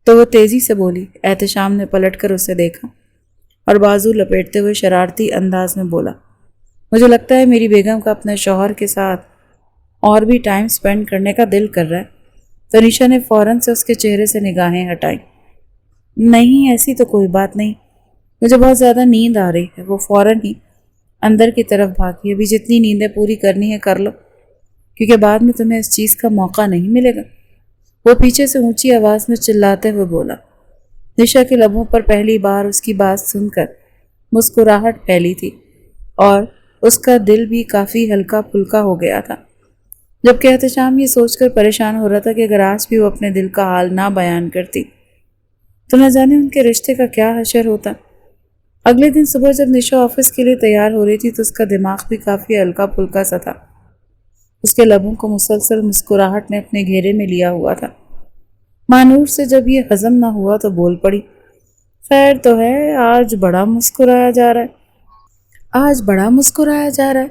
تو وہ تیزی سے بولی۔ احتشام نے پلٹ کر اسے دیکھا اور بازو لپیٹتے ہوئے شرارتی انداز میں بولا، مجھے لگتا ہے میری بیگم کا اپنے شوہر کے ساتھ اور بھی ٹائم سپینڈ کرنے کا دل کر رہا ہے۔ تو نشا نے فوراً سے اس کے چہرے سے نگاہیں ہٹائیں۔ نہیں، ایسی تو کوئی بات نہیں، مجھے بہت زیادہ نیند آ رہی ہے۔ وہ فوراً ہی اندر کی طرف بھاگی۔ ابھی جتنی نیندیں پوری کرنی ہے کر لو، کیونکہ بعد میں تمہیں اس چیز کا موقع نہیں ملے گا۔ وہ پیچھے سے اونچی آواز میں چلاتے ہوئے بولا۔ نشا کے لبوں پر پہلی بار اس کی بات سن کر مسکراہٹ پھیلی تھی اور اس کا دل بھی کافی ہلکا پھلکا ہو گیا تھا، جبکہ احتشام یہ سوچ کر پریشان ہو رہا تھا کہ اگر آج بھی وہ اپنے دل کا حال نہ بیان کرتی تو نہ جانے ان کے رشتے کا کیا حشر ہوتا۔ اگلے دن صبح جب نشا آفس کے لیے تیار ہو رہی تھی تو اس کا دماغ بھی کافی ہلکا پھلکا سا تھا۔ اس کے لبوں کو مسلسل مسکراہٹ نے اپنے گھیرے میں لیا ہوا تھا۔ مانور سے جب یہ ہضم نہ ہوا تو بول پڑی، خیر تو ہے، آج بڑا مسکرایا جا رہا ہے،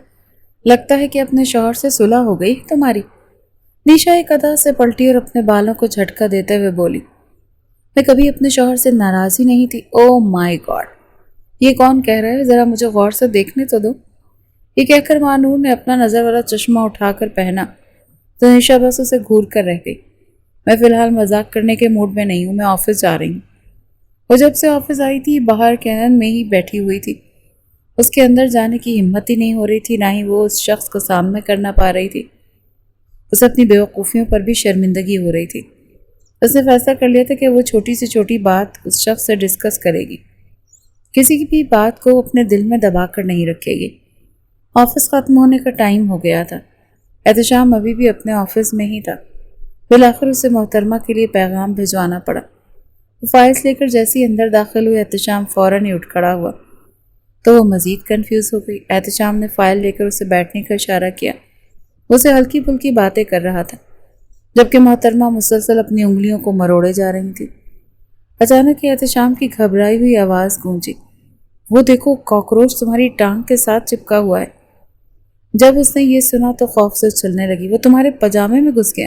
لگتا ہے کہ اپنے شوہر سے صلح ہو گئی تمہاری۔ نشا ایک ادا سے پلٹی اور اپنے بالوں کو جھٹکا دیتے ہوئے بولی، میں کبھی اپنے شوہر سے ناراض ہی نہیں تھی۔ او مائی گاڈ، یہ کون کہہ رہا ہے؟ ذرا مجھے غور سے دیکھنے تو دو۔ یہ کہہ کر مانور نے اپنا نظر والا چشمہ اٹھا کر پہنا تو نشا بس اسے گھور کر رہ گئی۔ میں فی الحال مذاق کرنے کے موڈ میں نہیں ہوں، میں آفس جا رہی ہوں۔ وہ جب سے آفس آئی تھی باہر کینن میں ہی بیٹھی ہوئی تھی۔ اس کے اندر جانے کی ہمت ہی نہیں ہو رہی تھی، نہ ہی وہ اس شخص کو سامنے کرنا پا رہی تھی۔ اسے اپنی بے وقوفیوں پر بھی شرمندگی ہو رہی تھی۔ اس نے فیصلہ کر لیا تھا کہ وہ چھوٹی سے چھوٹی بات اس شخص سے ڈسکس کرے گی، کسی کی بھی بات کو اپنے دل میں دبا کر نہیں رکھے گی۔ آفس ختم ہونے کا ٹائم ہو گیا تھا۔ احتشام ابھی بھی اپنے آفس میں ہی تھا۔ بالآخر اسے محترمہ کے لیے پیغام بھجوانا پڑا۔ وہ فائلز لے کر جیسے اندر داخل ہوئے احتشام فوراً ہی اٹھ کھڑا ہوا تو وہ مزید کنفیوز ہو گئی۔ احتشام نے فائل لے کر اسے بیٹھنے کا اشارہ کیا۔ وہ اسے ہلکی پھلکی باتیں کر رہا تھا جبکہ محترمہ مسلسل اپنی انگلیوں کو مروڑے جا رہی تھی۔ اچانک احتشام کی گھبرائی ہوئی آواز گونجی، وہ دیکھو، کاکروچ تمہاری ٹانگ کے ساتھ چپکا ہوا ہے۔ جب اس نے یہ سنا تو خوف سے چلنے لگی، وہ تمہارے پاجامے میں گھس گیا۔